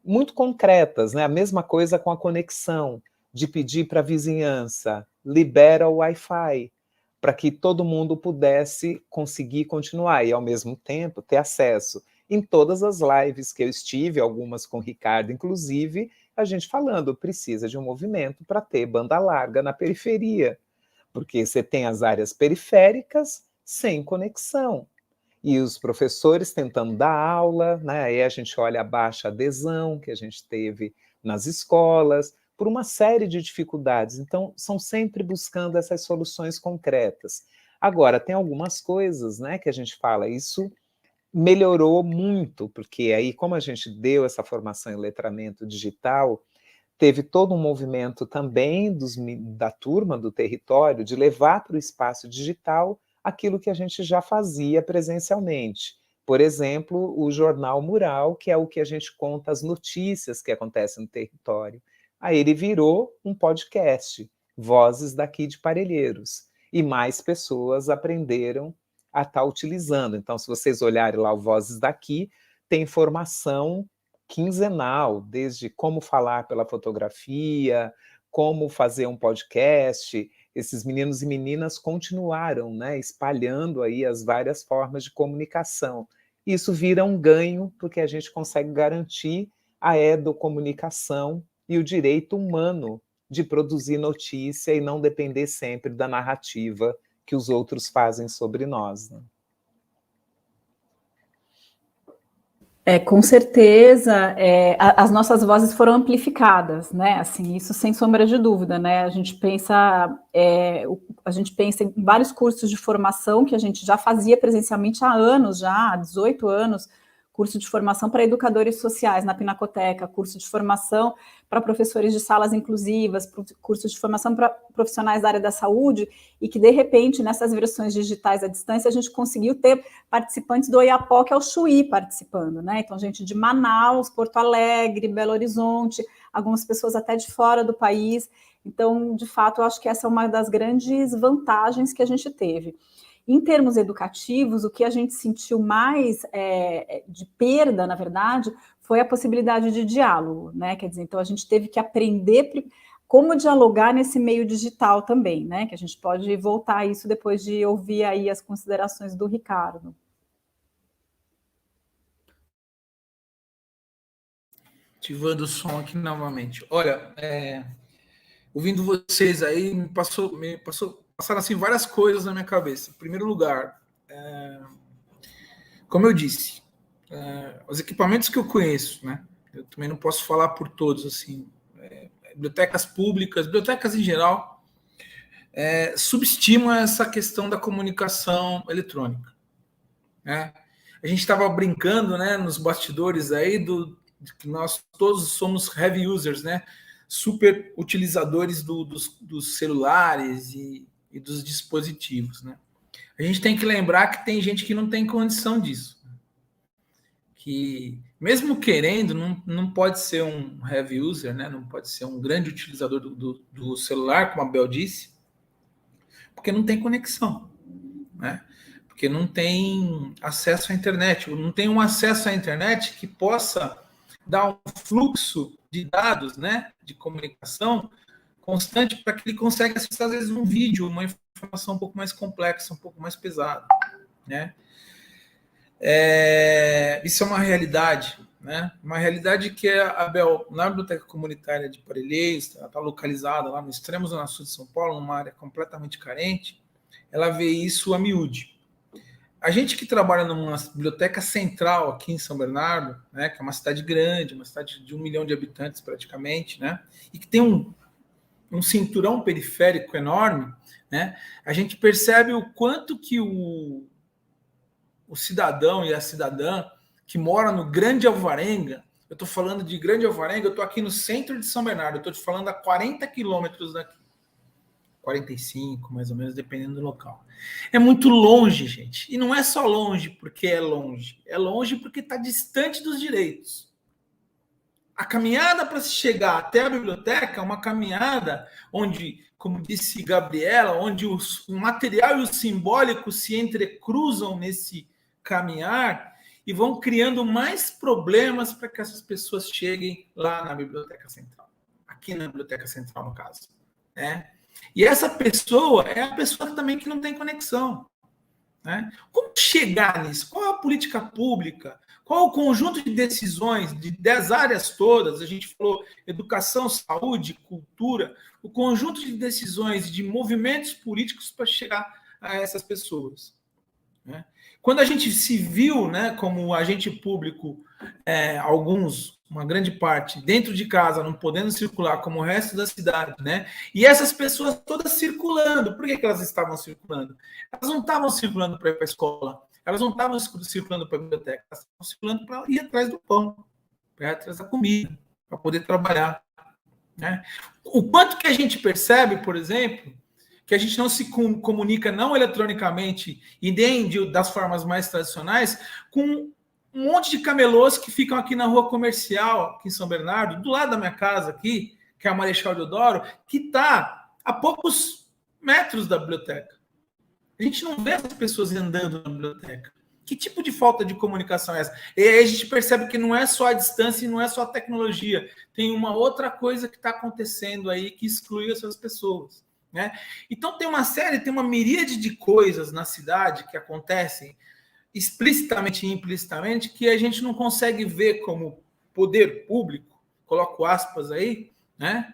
muito concretas, né? A mesma coisa com a conexão, de pedir para a vizinhança, libera o Wi-Fi, para que todo mundo pudesse conseguir continuar e, ao mesmo tempo, ter acesso. Em todas as lives que eu estive, algumas com o Ricardo, inclusive, a gente falando, precisa de um movimento para ter banda larga na periferia, porque você tem as áreas periféricas sem conexão. E os professores tentando dar aula, né? Aí a gente olha a baixa adesão que a gente teve nas escolas, por uma série de dificuldades. Então, são sempre buscando essas soluções concretas. Agora, tem algumas coisas, né, que a gente fala, isso melhorou muito, porque aí, como a gente deu essa formação em letramento digital, teve todo um movimento também da turma do território de levar para o espaço digital aquilo que a gente já fazia presencialmente. Por exemplo, o Jornal Mural, que é o que a gente conta as notícias que acontecem no território. Aí ele virou um podcast, Vozes daqui de Parelheiros, e mais pessoas aprenderam a estar utilizando. Então, se vocês olharem lá o Vozes daqui, tem informação quinzenal, desde como falar pela fotografia, como fazer um podcast. Esses meninos e meninas continuaram, né, espalhando aí as várias formas de comunicação. Isso vira um ganho, porque a gente consegue garantir a educomunicação e o direito humano de produzir notícia e não depender sempre da narrativa que os outros fazem sobre nós, né? Com certeza, as nossas vozes foram amplificadas, né? Assim, isso sem sombra de dúvida, né? A gente pensa em vários cursos de formação que a gente já fazia presencialmente há anos, já há 18 anos, curso de formação para educadores sociais na Pinacoteca, curso de formação para professores de salas inclusivas, curso de formação para profissionais da área da saúde, e que, de repente, nessas versões digitais à distância, a gente conseguiu ter participantes do Oiapoque ao Chuí participando, né? Então, gente de Manaus, Porto Alegre, Belo Horizonte, algumas pessoas até de fora do país. Então, de fato, eu acho que essa é uma das grandes vantagens que a gente teve. Em termos educativos, o que a gente sentiu mais de perda, na verdade, foi a possibilidade de diálogo, né? Quer dizer, então a gente teve que aprender como dialogar nesse meio digital também, né? Que a gente pode voltar a isso depois de ouvir aí as considerações do Ricardo. Ativando o som aqui novamente. Olha, ouvindo vocês aí, passaram assim várias coisas na minha cabeça. Em primeiro lugar, como eu disse, os equipamentos que eu conheço, né? Eu também não posso falar por todos, assim, bibliotecas públicas, bibliotecas em geral, subestimam essa questão da comunicação eletrônica, né? A gente estava brincando, né, nos bastidores aí de que nós todos somos heavy users, né? Super utilizadores dos celulares e dos dispositivos, né? A gente tem que lembrar que tem gente que não tem condição disso, que mesmo querendo, não pode ser um heavy user, né? Não pode ser um grande utilizador do celular, como a Bel disse, porque não tem conexão, né? Porque não tem acesso à internet, não tem um acesso à internet que possa dar um fluxo de dados, né, de comunicação constante, para que ele consiga acessar, às vezes, um vídeo, uma informação um pouco mais complexa, um pouco mais pesada, né? Isso é uma realidade, né? Uma realidade que a Bel, na Biblioteca Comunitária de Parelheiros, ela está localizada lá no extremo zona sul de São Paulo, numa área completamente carente, ela vê isso a miúde. A gente que trabalha numa biblioteca central aqui em São Bernardo, né, que é uma cidade grande, uma cidade de 1 milhão de habitantes praticamente, né, e que tem um cinturão periférico enorme, né, a gente percebe o quanto que o cidadão e a cidadã que mora no Grande Alvarenga, eu estou falando de Grande Alvarenga, eu estou aqui no centro de São Bernardo, eu estou te falando a 40 quilômetros daqui. 45, mais ou menos, dependendo do local. É muito longe, gente. E não é só longe porque é longe porque está distante dos direitos. A caminhada para se chegar até a biblioteca é uma caminhada onde, como disse Gabriela, onde o material e o simbólico se entrecruzam nesse caminhar e vão criando mais problemas para que essas pessoas cheguem lá na Biblioteca Central. Aqui na Biblioteca Central, no caso, né? E essa pessoa é a pessoa também que não tem conexão, né? Como chegar nisso? Qual a política pública? Qual o conjunto de decisões das áreas todas? A gente falou educação, saúde, cultura, o conjunto de decisões de movimentos políticos para chegar a essas pessoas, né? Quando a gente se viu, né, como agente público, uma grande parte, dentro de casa, não podendo circular como o resto da cidade, né? E essas pessoas todas circulando. Por que elas estavam circulando? Elas não estavam circulando para ir para a escola, elas não estavam circulando para a biblioteca, elas estavam circulando para ir atrás do pão, para ir atrás da comida, para poder trabalhar, né? O quanto que a gente percebe, por exemplo, que a gente não se comunica não eletronicamente e nem das formas mais tradicionais com um monte de camelôs que ficam aqui na rua comercial, aqui em São Bernardo, do lado da minha casa aqui, que é a Marechal Deodoro, que está a poucos metros da biblioteca. A gente não vê as pessoas andando na biblioteca. Que tipo de falta de comunicação é essa? E aí a gente percebe que não é só a distância e não é só a tecnologia. Tem uma outra coisa que está acontecendo aí que exclui essas pessoas, né? Então tem uma miríade de coisas na cidade que acontecem explicitamente e implicitamente que a gente não consegue ver como poder público, coloco aspas aí, né?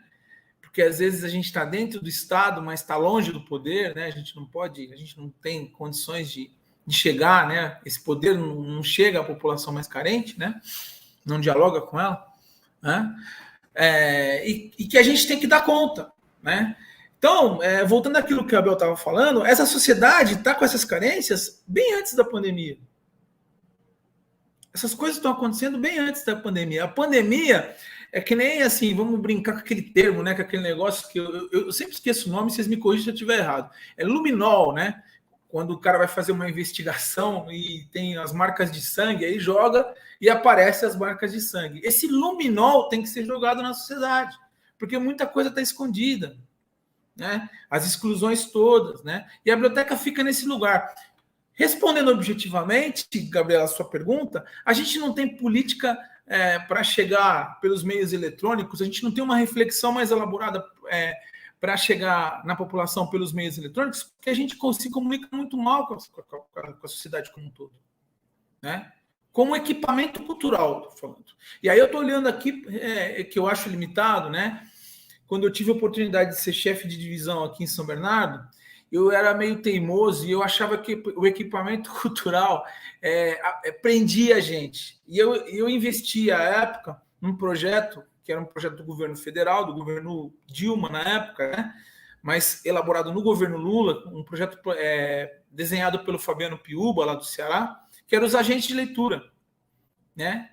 Porque às vezes a gente está dentro do Estado, mas está longe do poder, né? A gente não tem condições de chegar, né? Esse poder não chega à população mais carente, né? Não dialoga com ela, né? E que a gente tem que dar conta, né? Então, voltando àquilo que o Abel estava falando, essa sociedade está com essas carências bem antes da pandemia. Essas coisas estão acontecendo bem antes da pandemia. A pandemia é que nem assim, vamos brincar com aquele termo, né? Com aquele negócio que eu sempre esqueço o nome, vocês me corrigem se eu estiver errado. É luminol, né? Quando o cara vai fazer uma investigação e tem as marcas de sangue, aí joga e aparecem as marcas de sangue. Esse luminol tem que ser jogado na sociedade, porque muita coisa está escondida, né? As exclusões todas, né? E a biblioteca fica nesse lugar. Respondendo objetivamente, Gabriela, a sua pergunta, a gente não tem política para chegar pelos meios eletrônicos, a gente não tem uma reflexão mais elaborada para chegar na população pelos meios eletrônicos, porque a gente se comunica muito mal com a sociedade como um todo, né? Como equipamento cultural, estou falando. E aí eu estou olhando aqui, que eu acho limitado, né? Quando eu tive a oportunidade de ser chefe de divisão aqui em São Bernardo, eu era meio teimoso e eu achava que o equipamento cultural prendia a gente. E eu investi, à época, num projeto que era um projeto do governo federal, do governo Dilma na época, né? Mas elaborado no governo Lula, um projeto desenhado pelo Fabiano Piuba, lá do Ceará, que eram os agentes de leitura, né?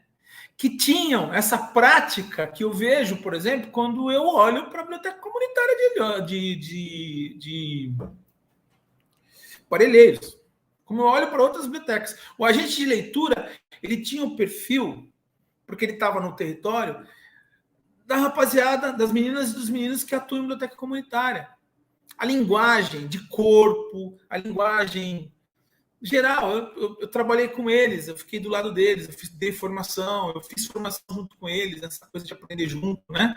Que tinham essa prática que eu vejo, por exemplo, quando eu olho para a biblioteca comunitária de Parelheiros, como eu olho para outras bibliotecas. O agente de leitura, ele tinha um perfil, porque ele estava no território, da rapaziada, das meninas e dos meninos que atuam em biblioteca comunitária. A linguagem de corpo, a linguagem geral, eu trabalhei com eles, eu fiquei do lado deles, dei formação, eu fiz formação junto com eles, essa coisa de aprender junto, né?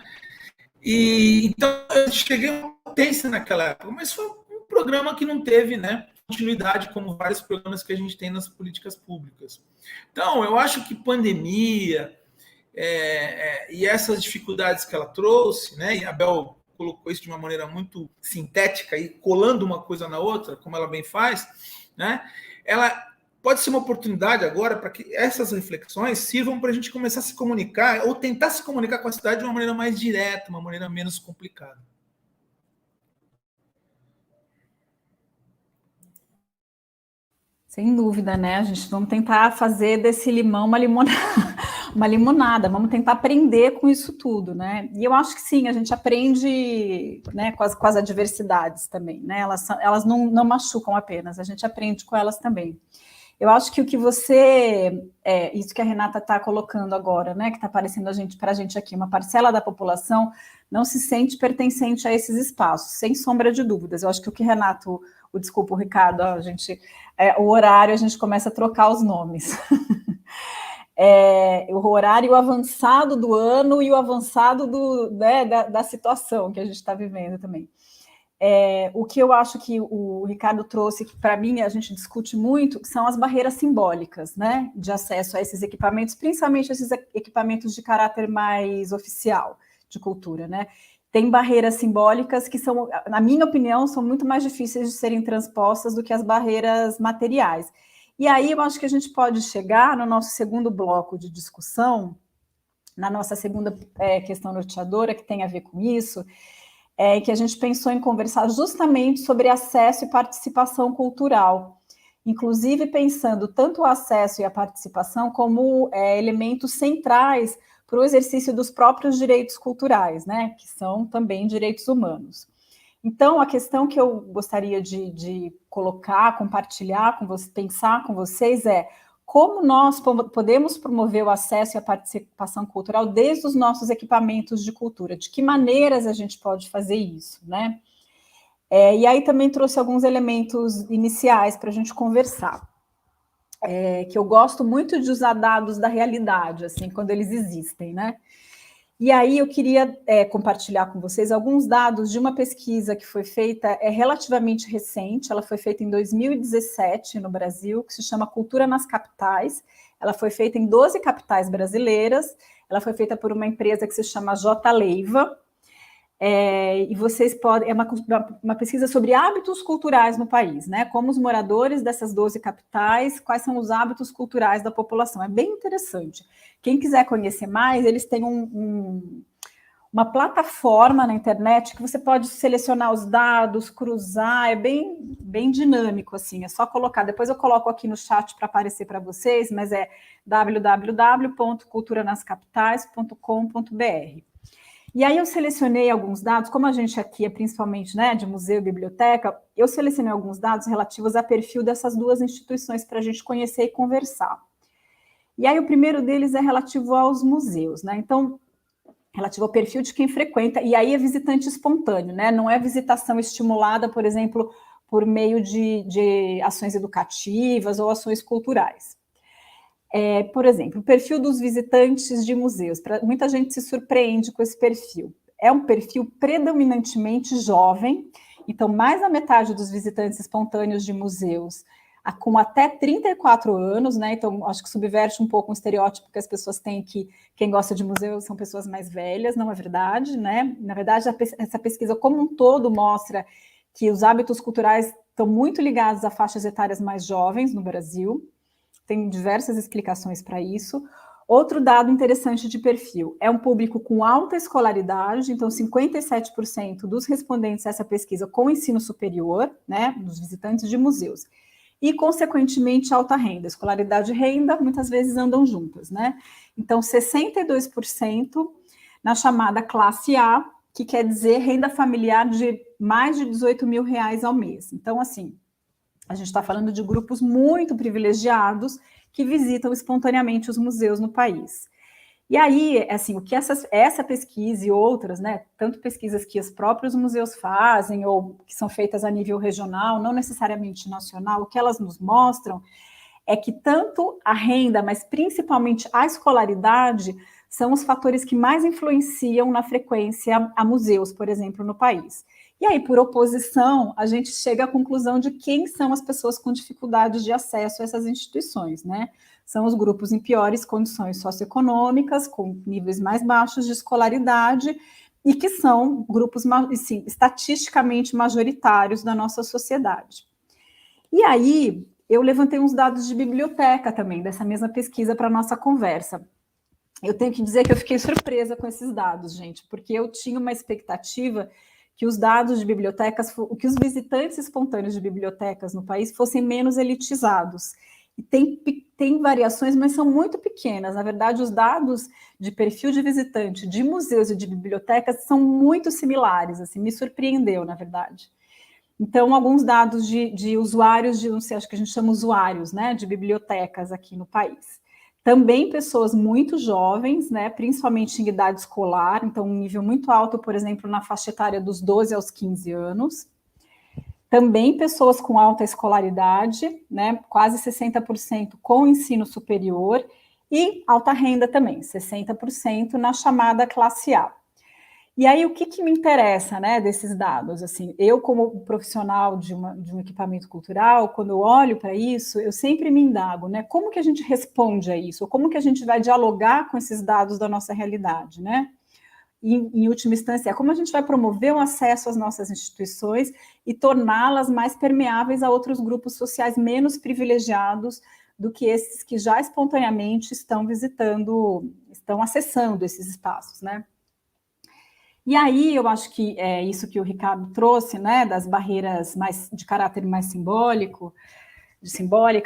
E então eu cheguei a uma potência naquela época, mas foi um programa que não teve, né, continuidade como vários programas que a gente tem nas políticas públicas. Então, eu acho que pandemia e essas dificuldades que ela trouxe, né, e a Bel colocou isso de uma maneira muito sintética e colando uma coisa na outra, como ela bem faz, né, ela pode ser uma oportunidade agora para que essas reflexões sirvam para a gente começar a se comunicar ou tentar se comunicar com a cidade de uma maneira mais direta, uma maneira menos complicada. Sem dúvida, né? A gente vamos tentar fazer desse limão uma limonada, vamos tentar aprender com isso tudo, né? E eu acho que sim, a gente aprende, né, com as adversidades também, né? Elas não machucam apenas, a gente aprende com elas também. Eu acho que o que isso que a Renata está colocando agora, né, que está aparecendo para a gente aqui, uma parcela da população não se sente pertencente a esses espaços, sem sombra de dúvidas. Eu acho que o que o Ricardo, o horário a gente começa a trocar os nomes. O horário avançado do ano e o avançado da situação que a gente está vivendo também. O que eu acho que o Ricardo trouxe, que para mim a gente discute muito, são as barreiras simbólicas, né, de acesso a esses equipamentos, principalmente esses equipamentos de caráter mais oficial de cultura, né? Tem barreiras simbólicas que são, na minha opinião, são muito mais difíceis de serem transpostas do que as barreiras materiais. E aí eu acho que a gente pode chegar no nosso segundo bloco de discussão, na nossa segunda questão norteadora, que tem a ver com isso, que a gente pensou em conversar justamente sobre acesso e participação cultural, inclusive pensando tanto o acesso e a participação como elementos centrais para o exercício dos próprios direitos culturais, né, que são também direitos humanos. Então, a questão que eu gostaria de colocar, compartilhar com vocês, pensar com vocês como nós podemos promover o acesso e a participação cultural desde os nossos equipamentos de cultura, de que maneiras a gente pode fazer isso, né? E aí também trouxe alguns elementos iniciais para a gente conversar, que eu gosto muito de usar dados da realidade, assim, quando eles existem, né? E aí eu queria compartilhar com vocês alguns dados de uma pesquisa que foi feita, relativamente recente, ela foi feita em 2017 no Brasil, que se chama Cultura nas Capitais. Ela foi feita em 12 capitais brasileiras, ela foi feita por uma empresa que se chama J. Leiva, e vocês podem, é uma pesquisa sobre hábitos culturais no país, né? Como os moradores dessas 12 capitais, quais são os hábitos culturais da população. É bem interessante. Quem quiser conhecer mais, eles têm uma plataforma na internet que você pode selecionar os dados, cruzar, é bem dinâmico, assim, é só colocar. Depois eu coloco aqui no chat para aparecer para vocês, mas é www.culturanascapitais.com.br. E aí eu selecionei alguns dados, como a gente aqui é principalmente, né, de museu e biblioteca, eu selecionei alguns dados relativos a perfil dessas duas instituições para a gente conhecer e conversar. E aí o primeiro deles é relativo aos museus, né? Então, relativo ao perfil de quem frequenta, e aí é visitante espontâneo, né? Não é visitação estimulada, por exemplo, por meio de ações educativas ou ações culturais. Por exemplo, o perfil dos visitantes de museus. Muita gente se surpreende com esse perfil. É um perfil predominantemente jovem, então mais da metade dos visitantes espontâneos de museus com até 34 anos, né? Então acho que subverte um pouco o estereótipo que as pessoas têm que quem gosta de museu são pessoas mais velhas, não é verdade, né? Na verdade, essa pesquisa como um todo mostra que os hábitos culturais estão muito ligados a faixas etárias mais jovens no Brasil. Tem diversas explicações para isso. Outro dado interessante de perfil, é um público com alta escolaridade, então 57% dos respondentes a essa pesquisa com ensino superior, né, dos visitantes de museus, e, consequentemente, alta renda. Escolaridade e renda muitas vezes andam juntas, né? Então, 62% na chamada classe A, que quer dizer renda familiar de mais de 18 mil reais ao mês. Então, assim, a gente está falando de grupos muito privilegiados que visitam espontaneamente os museus no país. E aí, assim, o que essa pesquisa e outras, né, tanto pesquisas que os próprios museus fazem ou que são feitas a nível regional, não necessariamente nacional, o que elas nos mostram é que tanto a renda, mas principalmente a escolaridade, são os fatores que mais influenciam na frequência a museus, por exemplo, no país. E aí, por oposição, a gente chega à conclusão de quem são as pessoas com dificuldades de acesso a essas instituições, né? São os grupos em piores condições socioeconômicas, com níveis mais baixos de escolaridade, e que são grupos, assim, estatisticamente majoritários da nossa sociedade. E aí, eu levantei uns dados de biblioteca também, dessa mesma pesquisa para a nossa conversa. Eu tenho que dizer que eu fiquei surpresa com esses dados, gente, porque eu tinha uma expectativa que os dados de bibliotecas, que os visitantes espontâneos de bibliotecas no país fossem menos elitizados. E tem variações, mas são muito pequenas. Na verdade, os dados de perfil de visitante de museus e de bibliotecas são muito similares, assim, me surpreendeu, na verdade. Então, alguns dados de usuários, não sei, acho que a gente chama usuários, né, de bibliotecas aqui no país. Também pessoas muito jovens, né, principalmente em idade escolar, então um nível muito alto, por exemplo, na faixa etária dos 12 aos 15 anos. Também pessoas com alta escolaridade, né, quase 60% com ensino superior, e alta renda também, 60% na chamada classe A. E aí, o que me interessa, né, desses dados? Assim, eu, como profissional de um equipamento cultural, quando eu olho para isso, eu sempre me indago, né, como que a gente responde a isso? Ou como que a gente vai dialogar com esses dados da nossa realidade, né? Em última instância, como a gente vai promover o acesso às nossas instituições e torná-las mais permeáveis a outros grupos sociais menos privilegiados do que esses que já espontaneamente estão visitando, estão acessando esses espaços, né? E aí eu acho que é isso que o Ricardo trouxe, né, das barreiras mais de caráter mais simbólicas,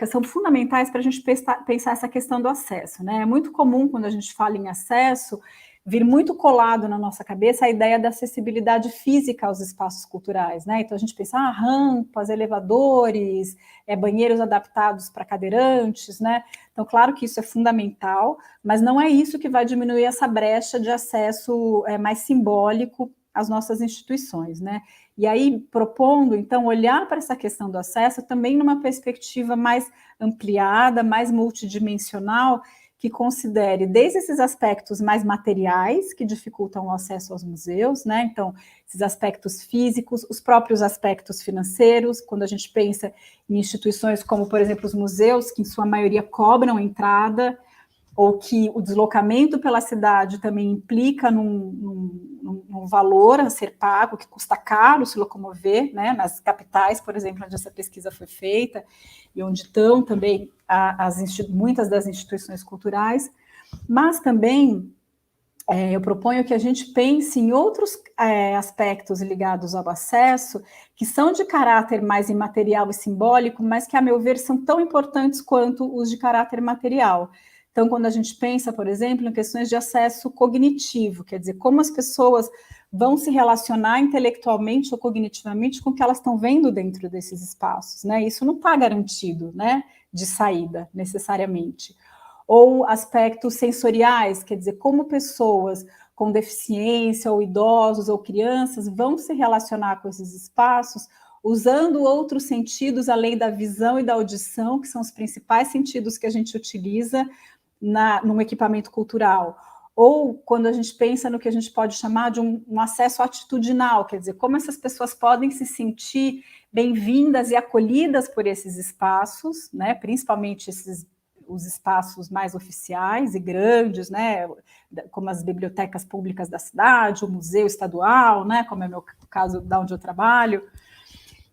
são fundamentais para a gente pensar essa questão do acesso, né? É muito comum quando a gente fala em acesso vir muito colado na nossa cabeça a ideia da acessibilidade física aos espaços culturais, né? Então a gente pensa, rampas, elevadores, banheiros adaptados para cadeirantes, né? Então, claro que isso é fundamental, mas não é isso que vai diminuir essa brecha de acesso mais simbólico às nossas instituições, né? E aí, propondo, então, olhar para essa questão do acesso também numa perspectiva mais ampliada, mais multidimensional, que considere desde esses aspectos mais materiais, que dificultam o acesso aos museus, né? Então, esses aspectos físicos, os próprios aspectos financeiros, quando a gente pensa em instituições como, por exemplo, os museus, que em sua maioria cobram entrada, ou que o deslocamento pela cidade também implica num valor a ser pago, que custa caro se locomover, né? Nas capitais, por exemplo, onde essa pesquisa foi feita, e onde estão também muitas das instituições culturais, mas também eu proponho que a gente pense em outros aspectos ligados ao acesso, que são de caráter mais imaterial e simbólico, mas que, a meu ver, são tão importantes quanto os de caráter material. Então, quando a gente pensa, por exemplo, em questões de acesso cognitivo, quer dizer, como as pessoas vão se relacionar intelectualmente ou cognitivamente com o que elas estão vendo dentro desses espaços, né? Isso não está garantido, né, de saída, necessariamente. Ou aspectos sensoriais, quer dizer, como pessoas com deficiência, ou idosos, ou crianças, vão se relacionar com esses espaços, usando outros sentidos, além da visão e da audição, que são os principais sentidos que a gente utiliza num equipamento cultural. Ou quando a gente pensa no que a gente pode chamar de um acesso atitudinal, quer dizer, como essas pessoas podem se sentir bem-vindas e acolhidas por esses espaços, né, principalmente os espaços mais oficiais e grandes, né, como as bibliotecas públicas da cidade, o museu estadual, né, como é o meu caso, da onde eu trabalho.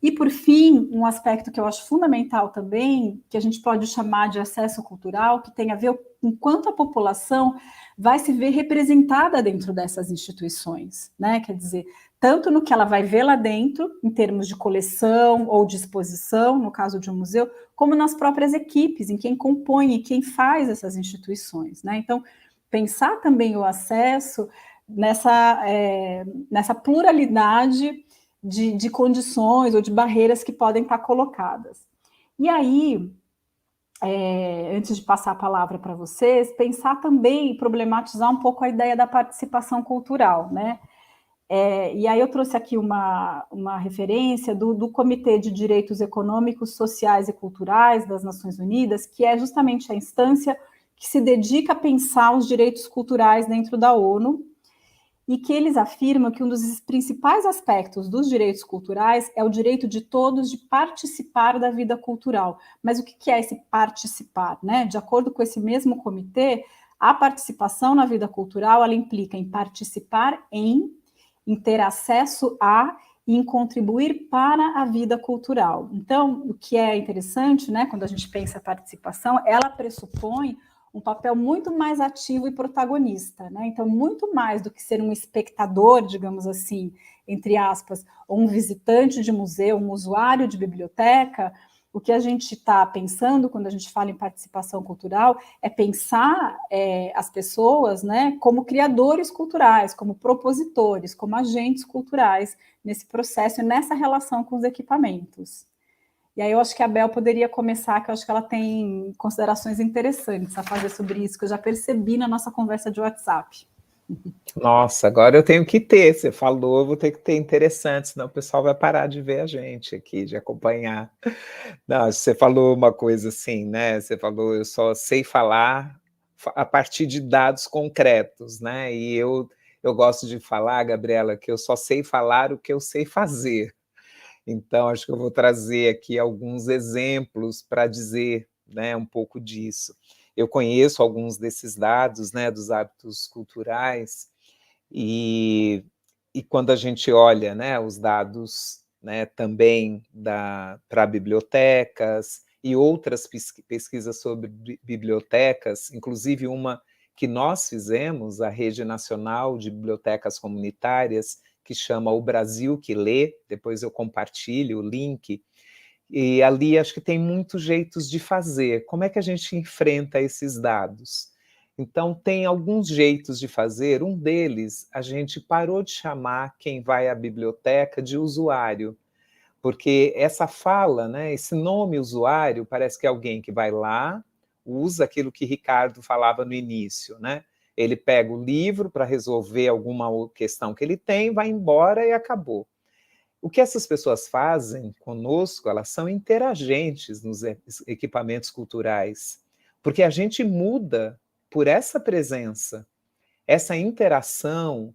E, por fim, um aspecto que eu acho fundamental também, que a gente pode chamar de acesso cultural, que tem a ver com quanto a população vai se ver representada dentro dessas instituições, né? Quer dizer, tanto no que ela vai ver lá dentro, em termos de coleção ou de exposição, no caso de um museu, como nas próprias equipes, em quem compõe e quem faz essas instituições, né? Então, pensar também o acesso nessa pluralidade de condições ou de barreiras que podem estar colocadas. E aí, antes de passar a palavra para vocês, pensar também, problematizar um pouco a ideia da participação cultural, né? E aí eu trouxe aqui uma referência do Comitê de Direitos Econômicos, Sociais e Culturais das Nações Unidas, que é justamente a instância que se dedica a pensar os direitos culturais dentro da ONU, e que eles afirmam que um dos principais aspectos dos direitos culturais é o direito de todos de participar da vida cultural. Mas o que é esse participar, né? De acordo com esse mesmo comitê, a participação na vida cultural, ela implica em participar em ter acesso a e em contribuir para a vida cultural. Então, o que é interessante, né, quando a gente pensa a participação, ela pressupõe um papel muito mais ativo e protagonista, né? Então, muito mais do que ser um espectador, digamos assim, entre aspas, ou um visitante de museu, um usuário de biblioteca, o que a gente está pensando quando a gente fala em participação cultural é pensar as pessoas, né, como criadores culturais, como propositores, como agentes culturais nesse processo e nessa relação com os equipamentos. E aí eu acho que a Bel poderia começar, que eu acho que ela tem considerações interessantes a fazer sobre isso, que eu já percebi na nossa conversa de WhatsApp. Nossa, agora eu tenho que ter, você falou, eu vou ter que ter interessante, senão o pessoal vai parar de ver a gente aqui, de acompanhar. Não, você falou uma coisa assim, né? Você falou, eu só sei falar a partir de dados concretos, né? E eu gosto de falar, Gabriela, que eu só sei falar o que eu sei fazer. Então, acho que eu vou trazer aqui alguns exemplos para dizer, né, um pouco disso. Eu conheço alguns desses dados, né, dos hábitos culturais, e quando a gente olha, né, os dados, né, também para bibliotecas e outras pesquisas sobre bibliotecas, inclusive uma que nós fizemos, a Rede Nacional de Bibliotecas Comunitárias, que chama O Brasil que Lê, depois eu compartilho o link, e ali acho que tem muitos jeitos de fazer. Como é que a gente enfrenta esses dados? Então, tem alguns jeitos de fazer. Um deles, a gente parou de chamar quem vai à biblioteca de usuário, porque essa fala, né, esse nome usuário, parece que é alguém que vai lá, usa aquilo que Ricardo falava no início, né? Ele pega o livro para resolver alguma questão que ele tem, vai embora e acabou. O que essas pessoas fazem conosco, elas são interagentes nos equipamentos culturais, porque a gente muda por essa presença, essa interação,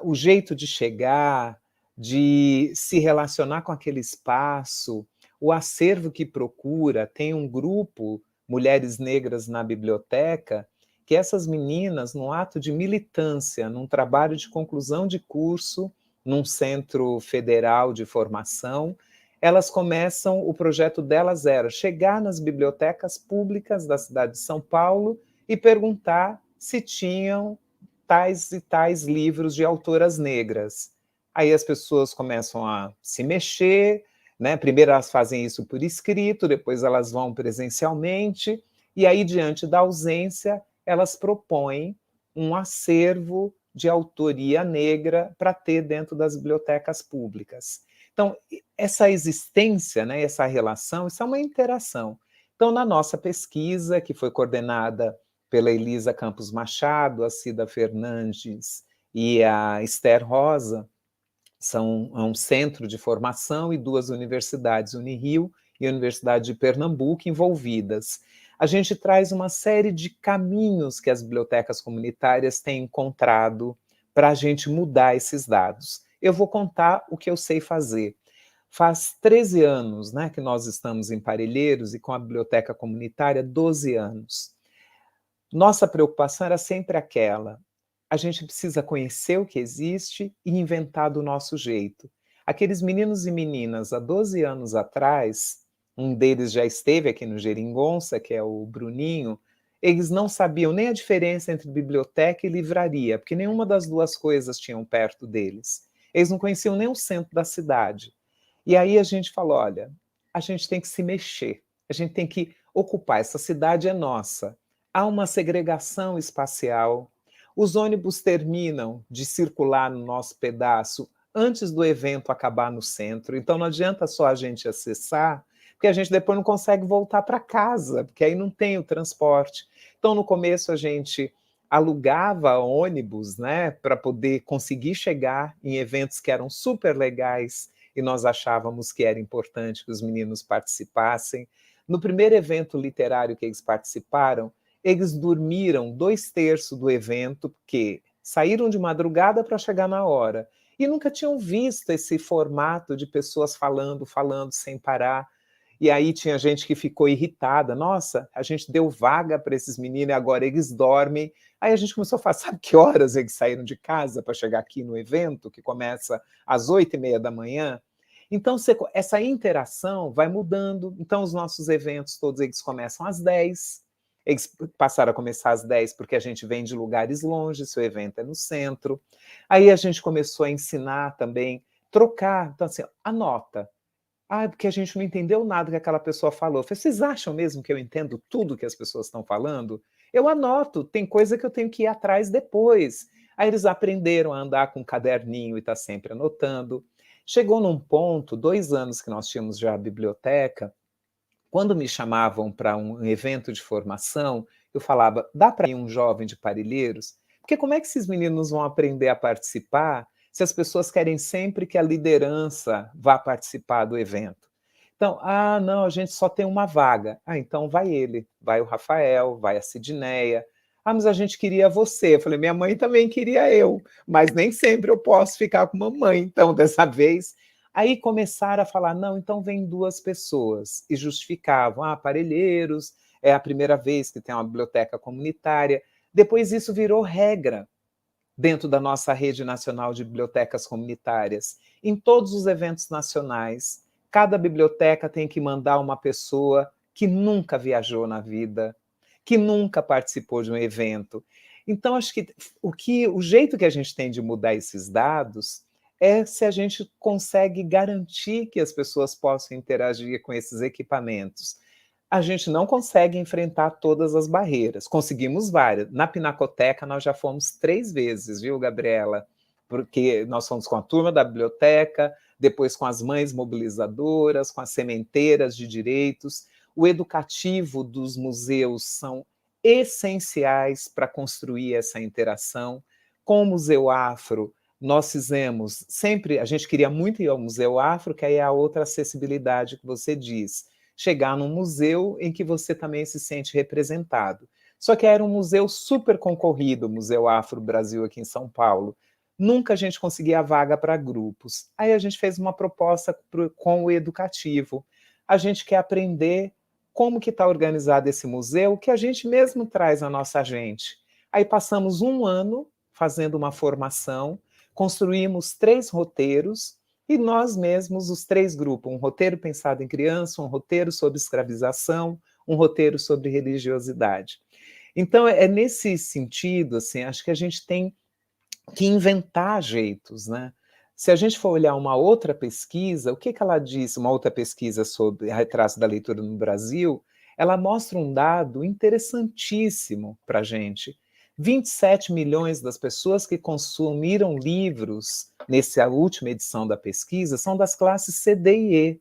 o jeito de chegar, de se relacionar com aquele espaço, o acervo que procura. Tem um grupo, Mulheres Negras na Biblioteca, que essas meninas, num ato de militância, num trabalho de conclusão de curso, num centro federal de formação, elas começam, o projeto delas era chegar nas bibliotecas públicas da cidade de São Paulo e perguntar se tinham tais e tais livros de autoras negras. Aí as pessoas começam a se mexer, né? Primeiro elas fazem isso por escrito, depois elas vão presencialmente, e aí, diante da ausência, elas propõem um acervo de autoria negra para ter dentro das bibliotecas públicas. Então, essa existência, né, essa relação, isso é uma interação. Então, na nossa pesquisa, que foi coordenada pela Elisa Campos Machado, a Cida Fernandes e a Esther Rosa, são um centro de formação e 2 universidades, Unirio e a Universidade de Pernambuco, envolvidas. A gente traz uma série de caminhos que as bibliotecas comunitárias têm encontrado para a gente mudar esses dados. Eu vou contar o que eu sei fazer. Faz 13 anos, né, que nós estamos em Parelheiros e com a biblioteca comunitária 12 anos. Nossa preocupação era sempre aquela: a gente precisa conhecer o que existe e inventar do nosso jeito. Aqueles meninos e meninas, há 12 anos atrás, um deles já esteve aqui no Geringonça, que é o Bruninho, eles não sabiam nem a diferença entre biblioteca e livraria, porque nenhuma das duas coisas tinham perto deles. Eles não conheciam nem o centro da cidade. E aí a gente falou, olha, a gente tem que se mexer, a gente tem que ocupar, essa cidade é nossa. Há uma segregação espacial, os ônibus terminam de circular no nosso pedaço antes do evento acabar no centro, então não adianta só a gente acessar, porque a gente depois não consegue voltar para casa, porque aí não tem o transporte. Então, no começo, a gente alugava ônibus, né, para poder conseguir chegar em eventos que eram super legais e nós achávamos que era importante que os meninos participassem. No primeiro evento literário que eles participaram, eles dormiram 2/3 do evento, porque saíram de madrugada para chegar na hora. E nunca tinham visto esse formato de pessoas falando sem parar. E aí tinha gente que ficou irritada. Nossa, a gente deu vaga para esses meninos e agora eles dormem. Aí a gente começou a falar, sabe que horas eles saíram de casa para chegar aqui no evento, que começa às 8h30 da manhã? Então, essa interação vai mudando. Então, os nossos eventos todos eles começam às 10h. Eles passaram a começar às 10h porque a gente vem de lugares longe, seu evento é no centro. Aí a gente começou a ensinar também, trocar. Então, assim, anota. Porque a gente não entendeu nada que aquela pessoa falou. Eu falei, vocês acham mesmo que eu entendo tudo que as pessoas estão falando? Eu anoto, tem coisa que eu tenho que ir atrás depois. Aí eles aprenderam a andar com um caderninho e tá sempre anotando. Chegou num ponto, 2 anos que nós tínhamos já a biblioteca, quando me chamavam para um evento de formação, eu falava, dá para ir um jovem de Parelheiros? Porque como é que esses meninos vão aprender a participar se as pessoas querem sempre que a liderança vá participar do evento? Então, não, a gente só tem uma vaga. Então vai ele, vai o Rafael, vai a Sidneia. Mas a gente queria você. Eu falei, minha mãe também queria eu, mas nem sempre eu posso ficar com mamãe, então dessa vez... Aí começaram a falar, não, então vem 2 pessoas, e justificavam, Parelheiros, é a primeira vez que tem uma biblioteca comunitária. Depois isso virou regra dentro da nossa rede nacional de bibliotecas comunitárias. Em todos os eventos nacionais, cada biblioteca tem que mandar uma pessoa que nunca viajou na vida, que nunca participou de um evento. Então, acho que o jeito que a gente tem de mudar esses dados é se a gente consegue garantir que as pessoas possam interagir com esses equipamentos. a gente não consegue enfrentar todas as barreiras. Conseguimos várias. Na Pinacoteca, nós já fomos 3 vezes, viu, Gabriela? Porque nós fomos com a turma da biblioteca, depois com as mães mobilizadoras, com as sementeiras de direitos. O educativo dos museus são essenciais para construir essa interação. Com o Museu Afro, nós fizemos sempre, a gente queria muito ir ao Museu Afro, que aí é a outra acessibilidade que você diz, chegar num museu em que você também se sente representado. Só que era um museu super concorrido, o Museu Afro Brasil aqui em São Paulo. Nunca a gente conseguia vaga para grupos. Aí a gente fez uma proposta com o educativo. A gente quer aprender como que está organizado esse museu, que a gente mesmo traz a nossa gente. Aí passamos 1 ano fazendo uma formação, construímos 3 roteiros, e nós mesmos, os 3 grupos, um roteiro pensado em criança, um roteiro sobre escravização, um roteiro sobre religiosidade. Então, é nesse sentido, assim, acho que a gente tem que inventar jeitos, né? Se a gente for olhar uma outra pesquisa, o que ela disse, uma outra pesquisa sobre retrato da leitura no Brasil, ela mostra um dado interessantíssimo para a gente. 27 milhões das pessoas que consumiram livros nessa última edição da pesquisa são das classes C, D e E.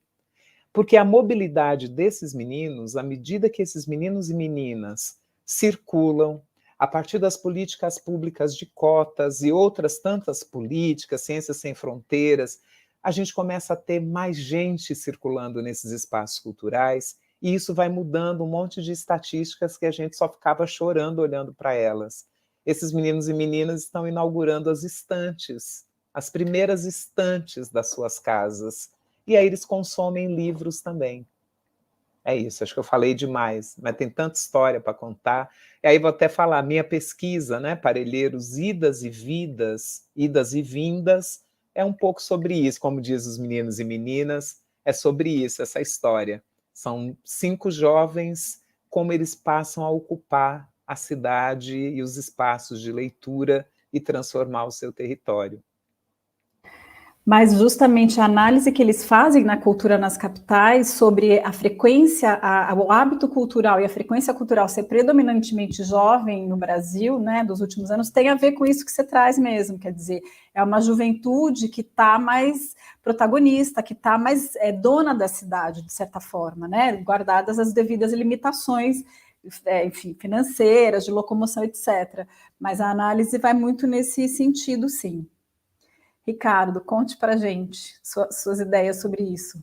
Porque a mobilidade desses meninos, à medida que esses meninos e meninas circulam, a partir das políticas públicas de cotas e outras tantas políticas, Ciências Sem Fronteiras, a gente começa a ter mais gente circulando nesses espaços culturais, e isso vai mudando um monte de estatísticas que a gente só ficava chorando olhando para elas. Esses meninos e meninas estão inaugurando as estantes, as primeiras estantes das suas casas, e aí eles consomem livros também. É isso, acho que eu falei demais, mas tem tanta história para contar. E aí vou até falar, minha pesquisa, né, Parelheiros, Idas e Vidas, Idas e Vindas, é um pouco sobre isso, como diz os meninos e meninas, é sobre isso, essa história. São 5 jovens, como eles passam a ocupar a cidade e os espaços de leitura e transformar o seu território. Mas justamente a análise que eles fazem na cultura nas capitais sobre a frequência, o hábito cultural e a frequência cultural ser predominantemente jovem no Brasil, né, dos últimos anos, tem a ver com isso que você traz mesmo, quer dizer, é uma juventude que está mais protagonista, que está mais dona da cidade, de certa forma, né, guardadas as devidas limitações, enfim, financeiras, de locomoção, etc. Mas a análise vai muito nesse sentido, sim. Ricardo, conte para a gente suas ideias sobre isso.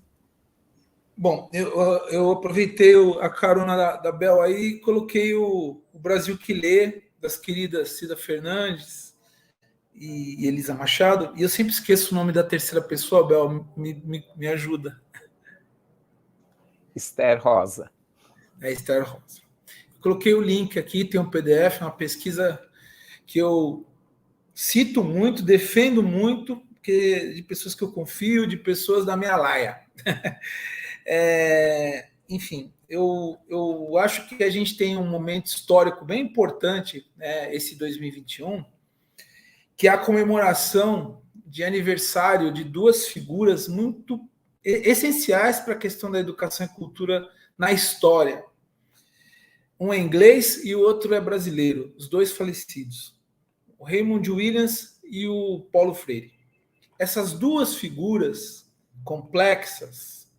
Bom, eu aproveitei a carona da Bel aí e coloquei o Brasil que Lê, das queridas Cida Fernandes e Elisa Machado, e eu sempre esqueço o nome da terceira pessoa, Bel, me ajuda. Esther Rosa. É Esther Rosa. Eu coloquei o link aqui, tem um PDF, uma pesquisa que eu cito muito, defendo muito, porque de pessoas que eu confio, de pessoas da minha laia. Enfim, eu acho que a gente tem um momento histórico bem importante, né, esse 2021, que é a comemoração de aniversário de 2 figuras muito essenciais para a questão da educação e cultura na história. Um é inglês e o outro é brasileiro, os 2 falecidos. O Raymond Williams e o Paulo Freire. Essas 2 figuras complexas,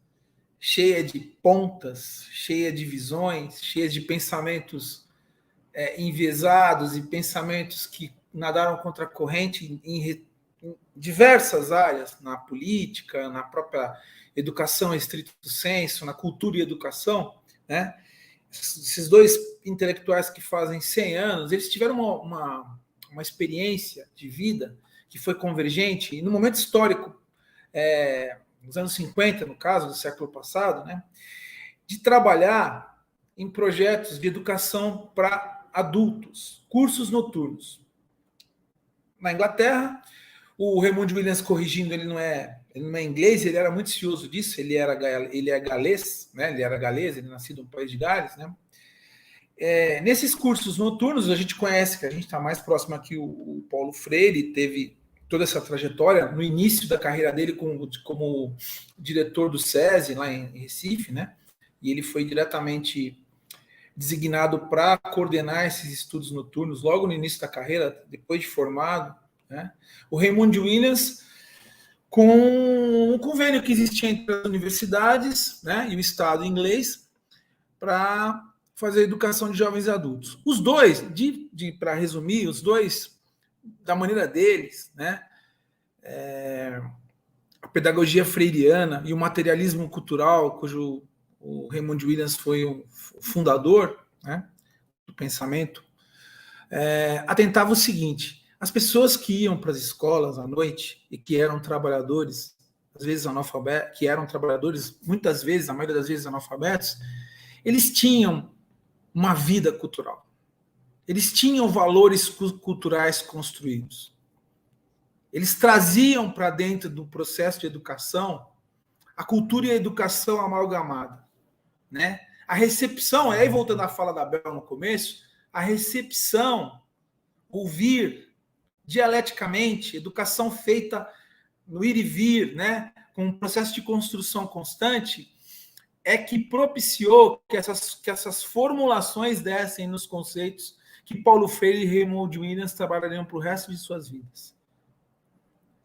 cheias de pontas, cheias de visões, cheias de pensamentos enviesados e pensamentos que nadaram contra a corrente em diversas áreas, na política, na própria educação em estrito senso, na cultura e educação, né? Esses 2 intelectuais que fazem 100 anos, eles tiveram uma experiência de vida que foi convergente, e no momento histórico, nos anos 50, no caso, do século passado, né, de trabalhar em projetos de educação para adultos, cursos noturnos. Na Inglaterra, o Raymond Williams, corrigindo, ele não é inglês, ele era muito cioso disso, ele é galês, né, ele era galês, ele é nascido no país de Gales, né. Nesses cursos noturnos, a gente conhece, que a gente está mais próximo aqui, o Paulo Freire teve toda essa trajetória no início da carreira dele como diretor do SESI, lá em Recife, né? e ele foi diretamente designado para coordenar esses estudos noturnos logo no início da carreira, depois de formado, né? O Raymond Williams, com um convênio que existia entre as universidades, né, e o Estado inglês, para fazer a educação de jovens e adultos. Os dois, para resumir, os dois, da maneira deles, né, a pedagogia freiriana e o materialismo cultural, cujo o Raymond Williams foi o fundador, né, do pensamento, atentava o seguinte: as pessoas que iam para as escolas à noite e que eram trabalhadores, às vezes analfabetos, que eram trabalhadores, muitas vezes, a maioria das vezes analfabetos, eles tinham uma vida cultural. Eles tinham valores culturais construídos. Eles traziam para dentro do processo de educação a cultura e a educação amalgamada, né? A recepção, aí voltando à fala da Bel no começo, a recepção, ouvir dialeticamente, educação feita no ir e vir, né? Com um processo de construção constante, é que propiciou que essas formulações dessem nos conceitos que Paulo Freire e Raymond Williams trabalhariam para o resto de suas vidas.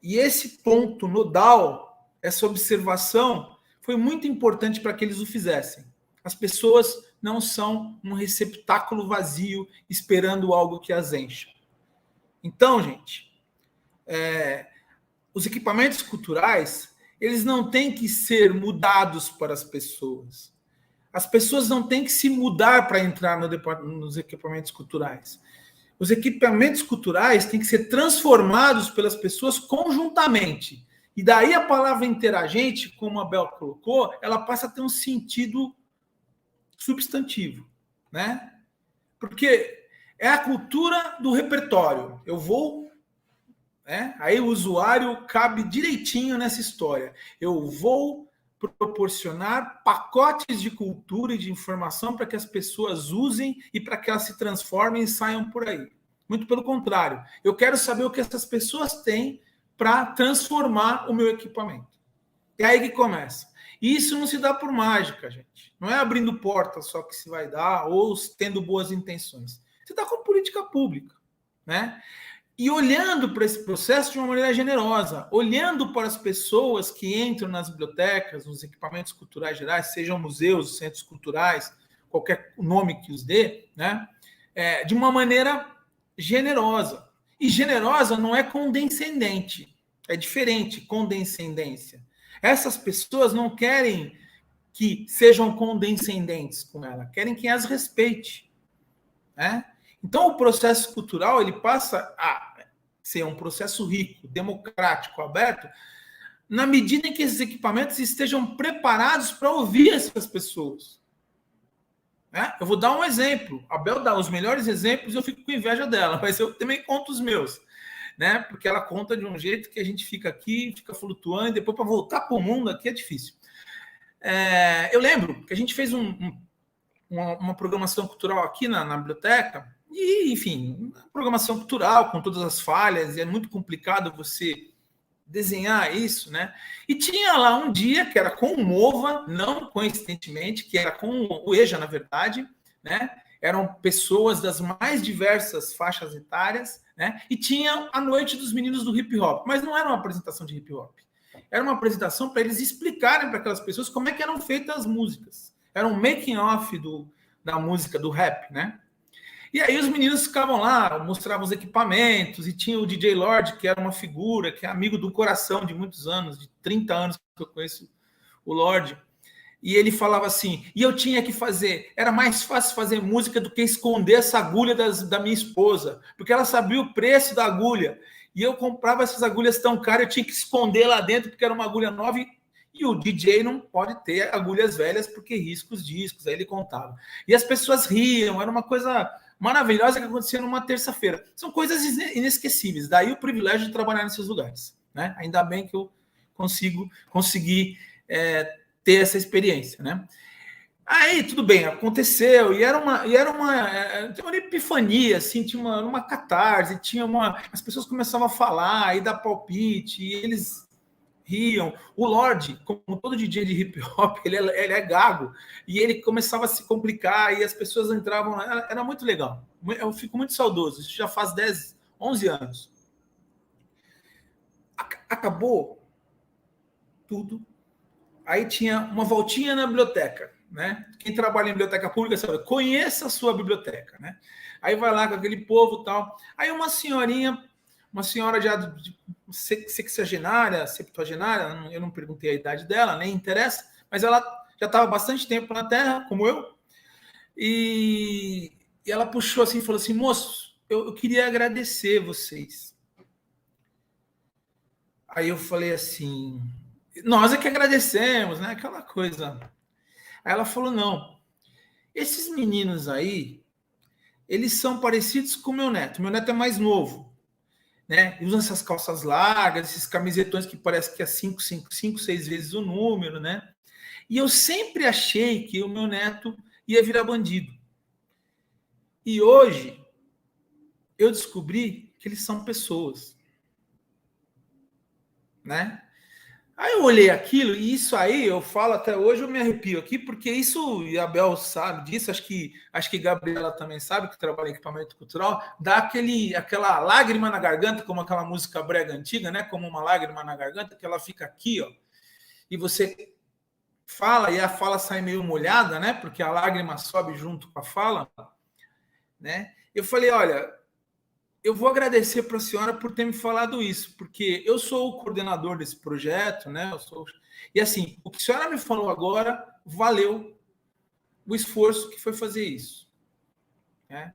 E esse ponto nodal, essa observação, foi muito importante para que eles o fizessem. As pessoas não são um receptáculo vazio esperando algo que as encha. Então, gente, os equipamentos culturais, eles não têm que ser mudados para as pessoas. As pessoas não têm que se mudar para entrar nos equipamentos culturais. Os equipamentos culturais têm que ser transformados pelas pessoas conjuntamente. E daí a palavra interagente, como a Bel colocou, ela passa a ter um sentido substantivo, né? Porque é a cultura do repertório. Eu vou... Aí o usuário cabe direitinho nessa história. Eu vou proporcionar pacotes de cultura e de informação para que as pessoas usem e para que elas se transformem e saiam por aí. Muito pelo contrário. Eu quero saber o que essas pessoas têm para transformar o meu equipamento. É aí que começa. E isso não se dá por mágica, gente. Não é abrindo porta só que se vai dar ou tendo boas intenções. Se dá com política pública, né? E olhando para esse processo de uma maneira generosa, olhando para as pessoas que entram nas bibliotecas, nos equipamentos culturais gerais, sejam museus, centros culturais, qualquer nome que os dê, né? De uma maneira generosa. E generosa não é condescendente, é diferente, condescendência. Essas pessoas não querem que sejam condescendentes com ela, querem que as respeite, né? Então, o processo cultural ele passa a ser um processo rico, democrático, aberto, na medida em que esses equipamentos estejam preparados para ouvir essas pessoas. Eu vou dar um exemplo. A Bel dá os melhores exemplos e eu fico com inveja dela, mas eu também conto os meus, né? Porque ela conta de um jeito que a gente fica aqui, fica flutuando, e depois para voltar para o mundo aqui é difícil. Eu lembro que a gente fez uma programação cultural aqui na biblioteca, e, enfim, programação cultural com todas as falhas, e é muito complicado você desenhar isso, né? E tinha lá um dia que era com o MOVA, não coincidentemente, que era com o EJA, na verdade, né? Eram pessoas das mais diversas faixas etárias, né? E tinha a noite dos meninos do hip hop, mas não era uma apresentação de hip hop, era uma apresentação para eles explicarem para aquelas pessoas como é que eram feitas as músicas. Era um making off da música, do rap, né? E aí os meninos ficavam lá, mostravam os equipamentos, e tinha o DJ Lorde, que era uma figura, que é amigo do coração de muitos anos, de 30 anos que eu conheço o Lorde. E ele falava assim, e eu tinha que fazer, era mais fácil fazer música do que esconder essa agulha da minha esposa, porque ela sabia o preço da agulha, e eu comprava essas agulhas tão caras, eu tinha que esconder lá dentro, porque era uma agulha nova, e o DJ não pode ter agulhas velhas, porque risca os discos, aí ele contava. E as pessoas riam, era uma coisa maravilhosa que acontecia numa terça-feira. São coisas inesquecíveis, daí o privilégio de trabalhar nesses lugares, né? Ainda bem que eu consegui ter essa experiência, né? Aí, tudo bem, aconteceu, e era uma epifania, assim, tinha uma catarse, as pessoas começavam a falar, e dar palpite, e eles riam. O Lorde, como todo DJ de hip hop, ele é gago, e ele começava a se complicar, e as pessoas entravam, era muito legal. Eu fico muito saudoso, isso já faz 10, 11 anos. Acabou tudo. Aí tinha uma voltinha na biblioteca, né? Quem trabalha em biblioteca pública sabe, conheça a sua biblioteca, né? Aí vai lá com aquele povo e tal. Aí uma senhora já de sexagenária, septuagenária, eu não perguntei a idade dela, nem interessa, mas ela já estava bastante tempo na Terra, como eu, e ela puxou assim e falou assim, moço, eu queria agradecer vocês. Aí eu falei assim, nós é que agradecemos, né? Aquela coisa. Aí ela falou, não, esses meninos aí, eles são parecidos com o meu neto. Meu neto é mais novo, né? Usam essas calças largas, esses camisetões que parece que é 5, 6 vezes o número, né? E eu sempre achei que o meu neto ia virar bandido. E hoje eu descobri que eles são pessoas, né? Aí eu olhei aquilo, e isso aí, eu falo até hoje, eu me arrepio aqui, porque isso, e a Bel sabe disso, acho que Gabriela também sabe, que trabalha em equipamento cultural, dá aquela lágrima na garganta, como aquela música brega antiga, né? Como uma lágrima na garganta, que ela fica aqui, ó, e você fala, e a fala sai meio molhada, né? Porque a lágrima sobe junto com a fala, né? Eu falei, olha, eu vou agradecer para a senhora por ter me falado isso, porque eu sou o coordenador desse projeto, né? E assim, o que a senhora me falou agora valeu o esforço que foi fazer isso, né?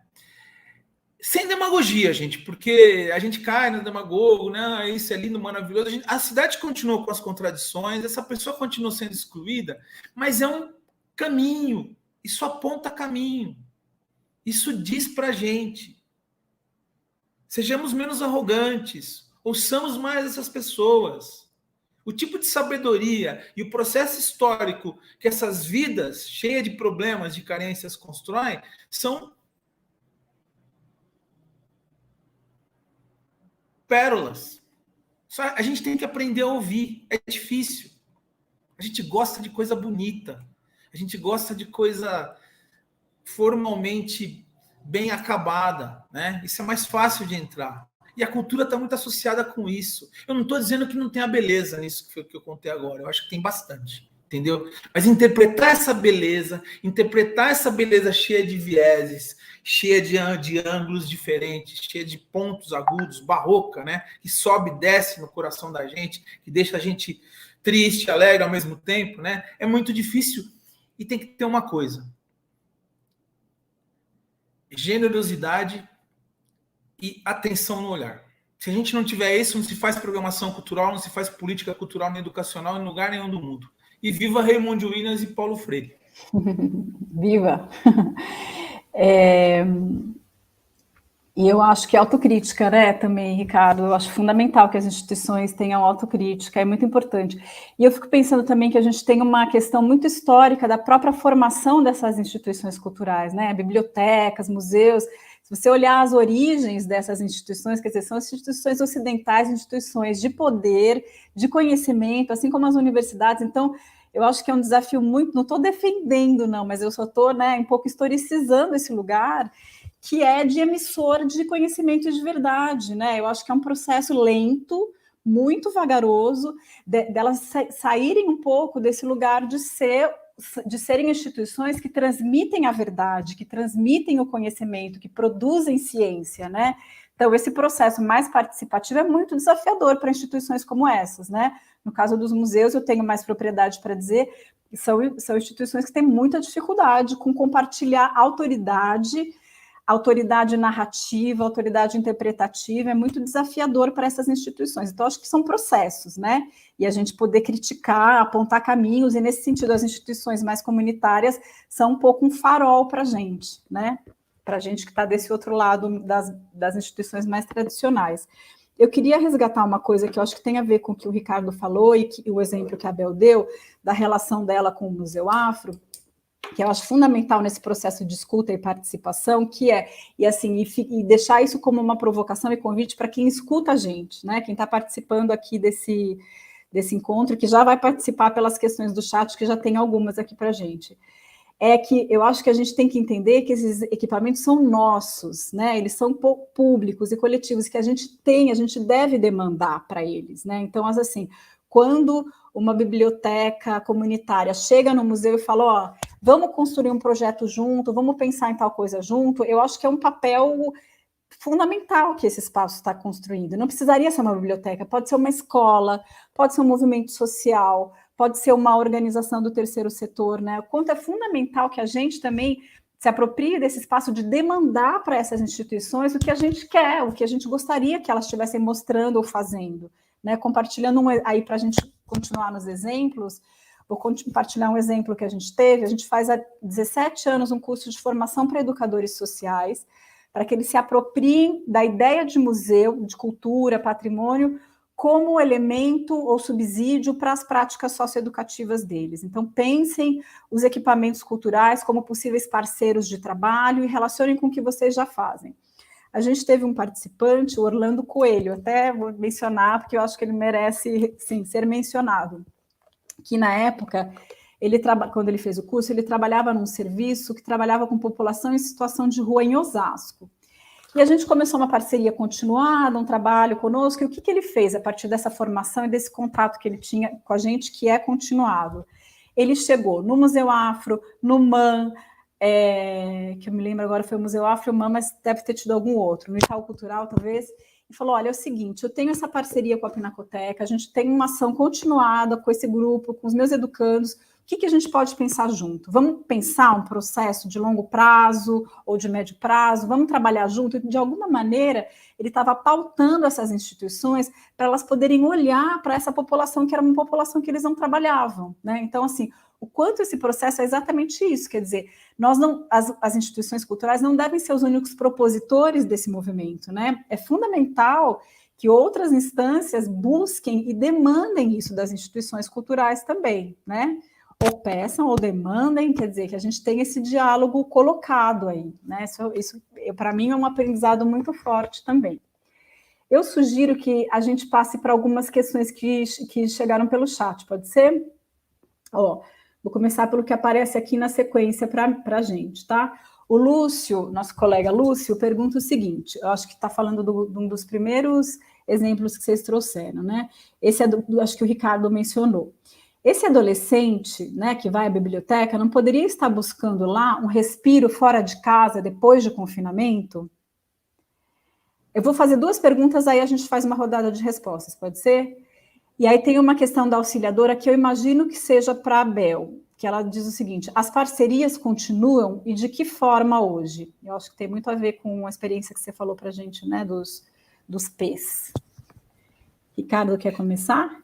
Sem demagogia, gente, porque a gente cai no demagogo, né? Isso é lindo, maravilhoso. A cidade continuou com as contradições, essa pessoa continuou sendo excluída, mas é um caminho, isso aponta caminho, isso diz para a gente. Sejamos menos arrogantes, ouçamos mais essas pessoas. O tipo de sabedoria e o processo histórico que essas vidas cheias de problemas, de carências constroem, são pérolas. Só a gente tem que aprender a ouvir. É difícil. A gente gosta de coisa bonita. A gente gosta de coisa formalmente bem acabada, né? Isso é mais fácil de entrar. E a cultura está muito associada com isso. Eu não estou dizendo que não tem a beleza nisso que eu contei agora. Eu acho que tem bastante, entendeu? Mas interpretar essa beleza cheia de vieses, cheia de ângulos diferentes, cheia de pontos agudos, barroca, né? Que sobe e desce no coração da gente, que deixa a gente triste, alegre ao mesmo tempo, né? É muito difícil. E tem que ter uma coisa: generosidade e atenção no olhar. Se a gente não tiver isso, não se faz programação cultural, não se faz política cultural nem educacional em lugar nenhum do mundo. E viva Raymond Williams e Paulo Freire. Viva! E eu acho que autocrítica, né, também, Ricardo, eu acho fundamental que as instituições tenham autocrítica, é muito importante. E eu fico pensando também que a gente tem uma questão muito histórica da própria formação dessas instituições culturais, né, bibliotecas, museus. Se você olhar as origens dessas instituições, quer dizer, são instituições ocidentais, instituições de poder, de conhecimento, assim como as universidades. Então, eu acho que é um desafio muito, não estou defendendo, não, mas eu só estou, né, um pouco historicizando esse lugar, que é de emissor de conhecimento de verdade, né? Eu acho que é um processo lento, muito vagaroso, delas saírem um pouco desse lugar de serem instituições que transmitem a verdade, que transmitem o conhecimento, que produzem ciência, né? Então, esse processo mais participativo é muito desafiador para instituições como essas, né? No caso dos museus, eu tenho mais propriedade para dizer que são instituições que têm muita dificuldade com compartilhar autoridade narrativa, autoridade interpretativa, é muito desafiador para essas instituições. Então, acho que são processos, né? E a gente poder criticar, apontar caminhos, e nesse sentido, as instituições mais comunitárias são um pouco um farol para a gente, né? Para a gente que está desse outro lado das instituições mais tradicionais. Eu queria resgatar uma coisa que eu acho que tem a ver com o que o Ricardo falou e o exemplo que a Bel deu, da relação dela com o Museu Afro, que eu acho fundamental nesse processo de escuta e participação, que é, e deixar isso como uma provocação e convite para quem escuta a gente, né? Quem está participando aqui desse encontro, que já vai participar pelas questões do chat, que já tem algumas aqui para a gente. É que eu acho que a gente tem que entender que esses equipamentos são nossos, né? Eles são públicos e coletivos, que a gente deve demandar para eles, né? Então, assim, quando uma biblioteca comunitária chega no museu e fala, ó, vamos construir um projeto junto, vamos pensar em tal coisa junto, eu acho que é um papel fundamental que esse espaço está construindo. Não precisaria ser uma biblioteca, pode ser uma escola, pode ser um movimento social, pode ser uma organização do terceiro setor, né? O quanto é fundamental que a gente também se aproprie desse espaço de demandar para essas instituições o que a gente quer, o que a gente gostaria que elas estivessem mostrando ou fazendo, né? Compartilhando aí para a gente continuar nos exemplos, vou compartilhar um exemplo que a gente teve. A gente faz há 17 anos um curso de formação para educadores sociais, para que eles se apropriem da ideia de museu, de cultura, patrimônio, como elemento ou subsídio para as práticas socioeducativas deles. Então, pensem os equipamentos culturais como possíveis parceiros de trabalho e relacionem com o que vocês já fazem. A gente teve um participante, o Orlando Coelho, até vou mencionar, porque eu acho que ele merece, sim, ser mencionado, que na época, quando ele fez o curso, ele trabalhava num serviço que trabalhava com população em situação de rua em Osasco. E a gente começou uma parceria continuada, um trabalho conosco, e o que ele fez a partir dessa formação e desse contato que ele tinha com a gente, que é continuado? Ele chegou no Museu Afro, no MAM, que eu me lembro agora foi o Museu Afro, o MAM, mas deve ter tido algum outro, no Itaú Cultural, talvez, e falou, olha, é o seguinte, eu tenho essa parceria com a Pinacoteca, a gente tem uma ação continuada com esse grupo, com os meus educandos, o que a gente pode pensar junto? Vamos pensar um processo de longo prazo ou de médio prazo? Vamos trabalhar junto? De alguma maneira, ele estava pautando essas instituições para elas poderem olhar para essa população, que era uma população que eles não trabalhavam, né? Então, assim, o quanto esse processo é exatamente isso, quer dizer, as instituições culturais não devem ser os únicos propositores desse movimento, né? É fundamental que outras instâncias busquem e demandem isso das instituições culturais também, né? Ou peçam ou demandem, quer dizer, que a gente tem esse diálogo colocado aí, né? Isso para mim, é um aprendizado muito forte também. Eu sugiro que a gente passe para algumas questões que chegaram pelo chat, pode ser? Ó, vou começar pelo que aparece aqui na sequência para a gente, tá? O Lúcio, nosso colega Lúcio, pergunta o seguinte, eu acho que está falando de um dos primeiros exemplos que vocês trouxeram, né? Esse acho que o Ricardo mencionou. Esse adolescente, né, que vai à biblioteca, não poderia estar buscando lá um respiro fora de casa depois de confinamento? Eu vou fazer 2 perguntas, aí a gente faz uma rodada de respostas, pode ser? E aí tem uma questão da auxiliadora que eu imagino que seja para a Bel, que ela diz o seguinte, as parcerias continuam e de que forma hoje? Eu acho que tem muito a ver com a experiência que você falou para a gente, né, dos P's. Ricardo, quer começar?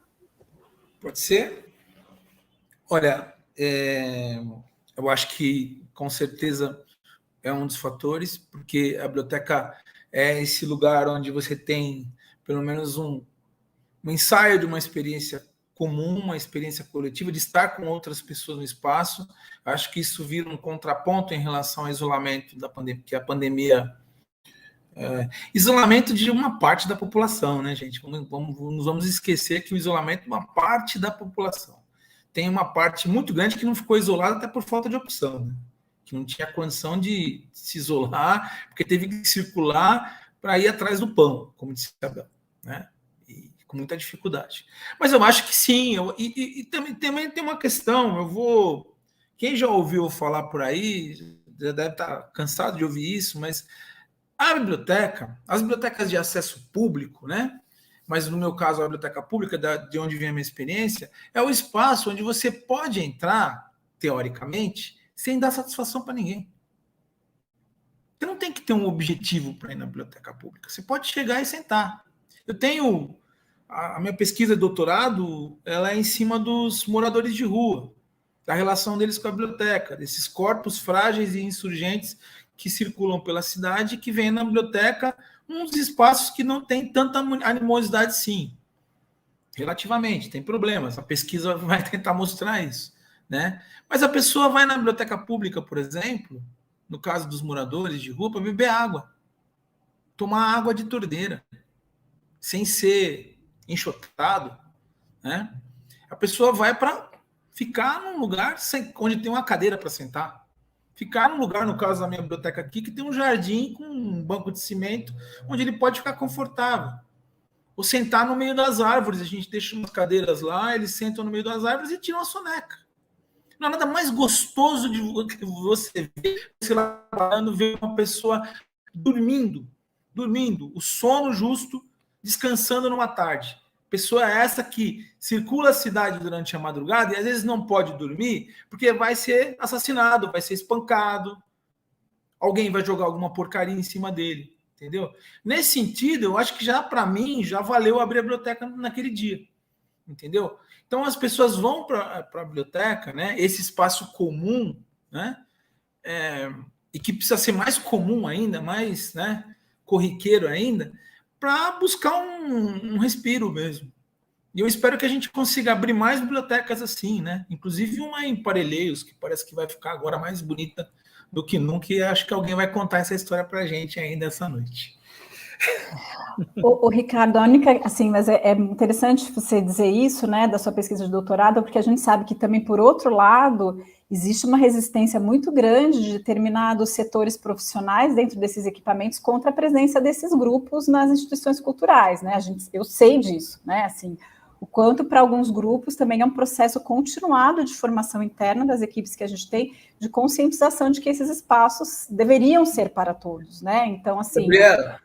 Pode ser? Olha, eu acho que, com certeza, é um dos fatores, porque a biblioteca é esse lugar onde você tem, pelo menos, um ensaio de uma experiência comum, uma experiência coletiva, de estar com outras pessoas no espaço. Acho que isso vira um contraponto em relação ao isolamento da pandemia, que a pandemia... isolamento de uma parte da população, né, gente? Vamos esquecer que o isolamento é uma parte da população. Tem uma parte muito grande que não ficou isolada até por falta de opção, né? Que não tinha condição de se isolar, porque teve que circular para ir atrás do pão, como disse a Bel, né? E com muita dificuldade. Mas eu acho que sim, e também tem uma questão, quem já ouviu falar por aí, já deve estar cansado de ouvir isso, mas as bibliotecas de acesso público, né? Mas no meu caso, a biblioteca pública, de onde vem a minha experiência, é o espaço onde você pode entrar, teoricamente, sem dar satisfação para ninguém. Você não tem que ter um objetivo para ir na biblioteca pública. Você pode chegar e sentar. Eu tenho... A minha pesquisa de doutorado, ela é em cima dos moradores de rua, da relação deles com a biblioteca, desses corpos frágeis e insurgentes que circulam pela cidade e que vêm na biblioteca, uns espaços que não tem tanta animosidade, sim. Relativamente, tem problemas. A pesquisa vai tentar mostrar isso, né? Mas a pessoa vai na biblioteca pública, por exemplo, no caso dos moradores de rua, para beber água. Tomar água de torneira, sem ser enxotado, né? A pessoa vai para ficar num lugar onde tem uma cadeira para sentar. Ficar num lugar, no caso da minha biblioteca aqui, que tem um jardim com um banco de cimento, onde ele pode ficar confortável. Ou sentar no meio das árvores. A gente deixa umas cadeiras lá, eles sentam no meio das árvores e tiram a soneca. Não há nada mais gostoso de você ver, sei lá, ver uma pessoa dormindo, o sono justo, descansando numa tarde. Pessoa essa que circula a cidade durante a madrugada e às vezes não pode dormir porque vai ser assassinado, vai ser espancado, alguém vai jogar alguma porcaria em cima dele, entendeu? Nesse sentido, eu acho que já, para mim, já valeu abrir a biblioteca naquele dia, entendeu? Então, as pessoas vão para a biblioteca, né? Esse espaço comum, né? E que precisa ser mais comum ainda, mais, né, corriqueiro ainda, para buscar um respiro mesmo. E eu espero que a gente consiga abrir mais bibliotecas assim, né? Inclusive uma em Parelheiros, que parece que vai ficar agora mais bonita do que nunca, e acho que alguém vai contar essa história para a gente ainda essa noite. O Ricardo, a única, assim, mas é interessante você dizer isso, né, da sua pesquisa de doutorado, porque a gente sabe que também, por outro lado, existe uma resistência muito grande de determinados setores profissionais dentro desses equipamentos contra a presença desses grupos nas instituições culturais, né? Eu sei disso, né? Assim, o quanto para alguns grupos também é um processo continuado de formação interna das equipes que a gente tem, de conscientização de que esses espaços deveriam ser para todos, né? Então, assim, Gabriela,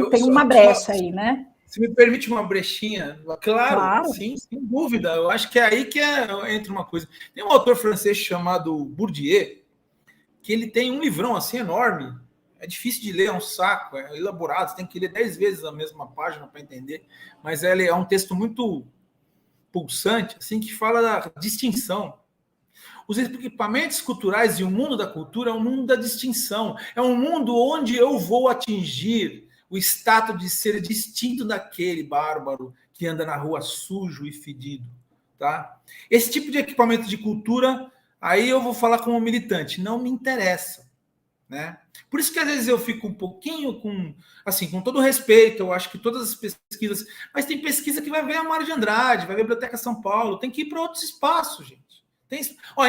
tem uma brecha aí, né? Se me permite uma brechinha, claro. Sim, sem dúvida. Eu acho que é aí que entra uma coisa. Tem um autor francês chamado Bourdieu, que ele tem um livrão assim enorme. É difícil de ler, é um saco, é elaborado, você tem que ler 10 vezes a mesma página para entender. Mas ele é um texto muito pulsante, assim, que fala da distinção. Os equipamentos culturais e o mundo da cultura é um mundo da distinção. É um mundo onde eu vou atingir o status de ser distinto daquele bárbaro que anda na rua sujo e fedido, tá? Esse tipo de equipamento de cultura, aí eu vou falar como militante, não me interessa, né? Por isso que às vezes eu fico um pouquinho com todo respeito, eu acho que todas as pesquisas, mas tem pesquisa que vai ver a Mário de Andrade, vai ver a Biblioteca São Paulo, tem que ir para outros espaços, gente.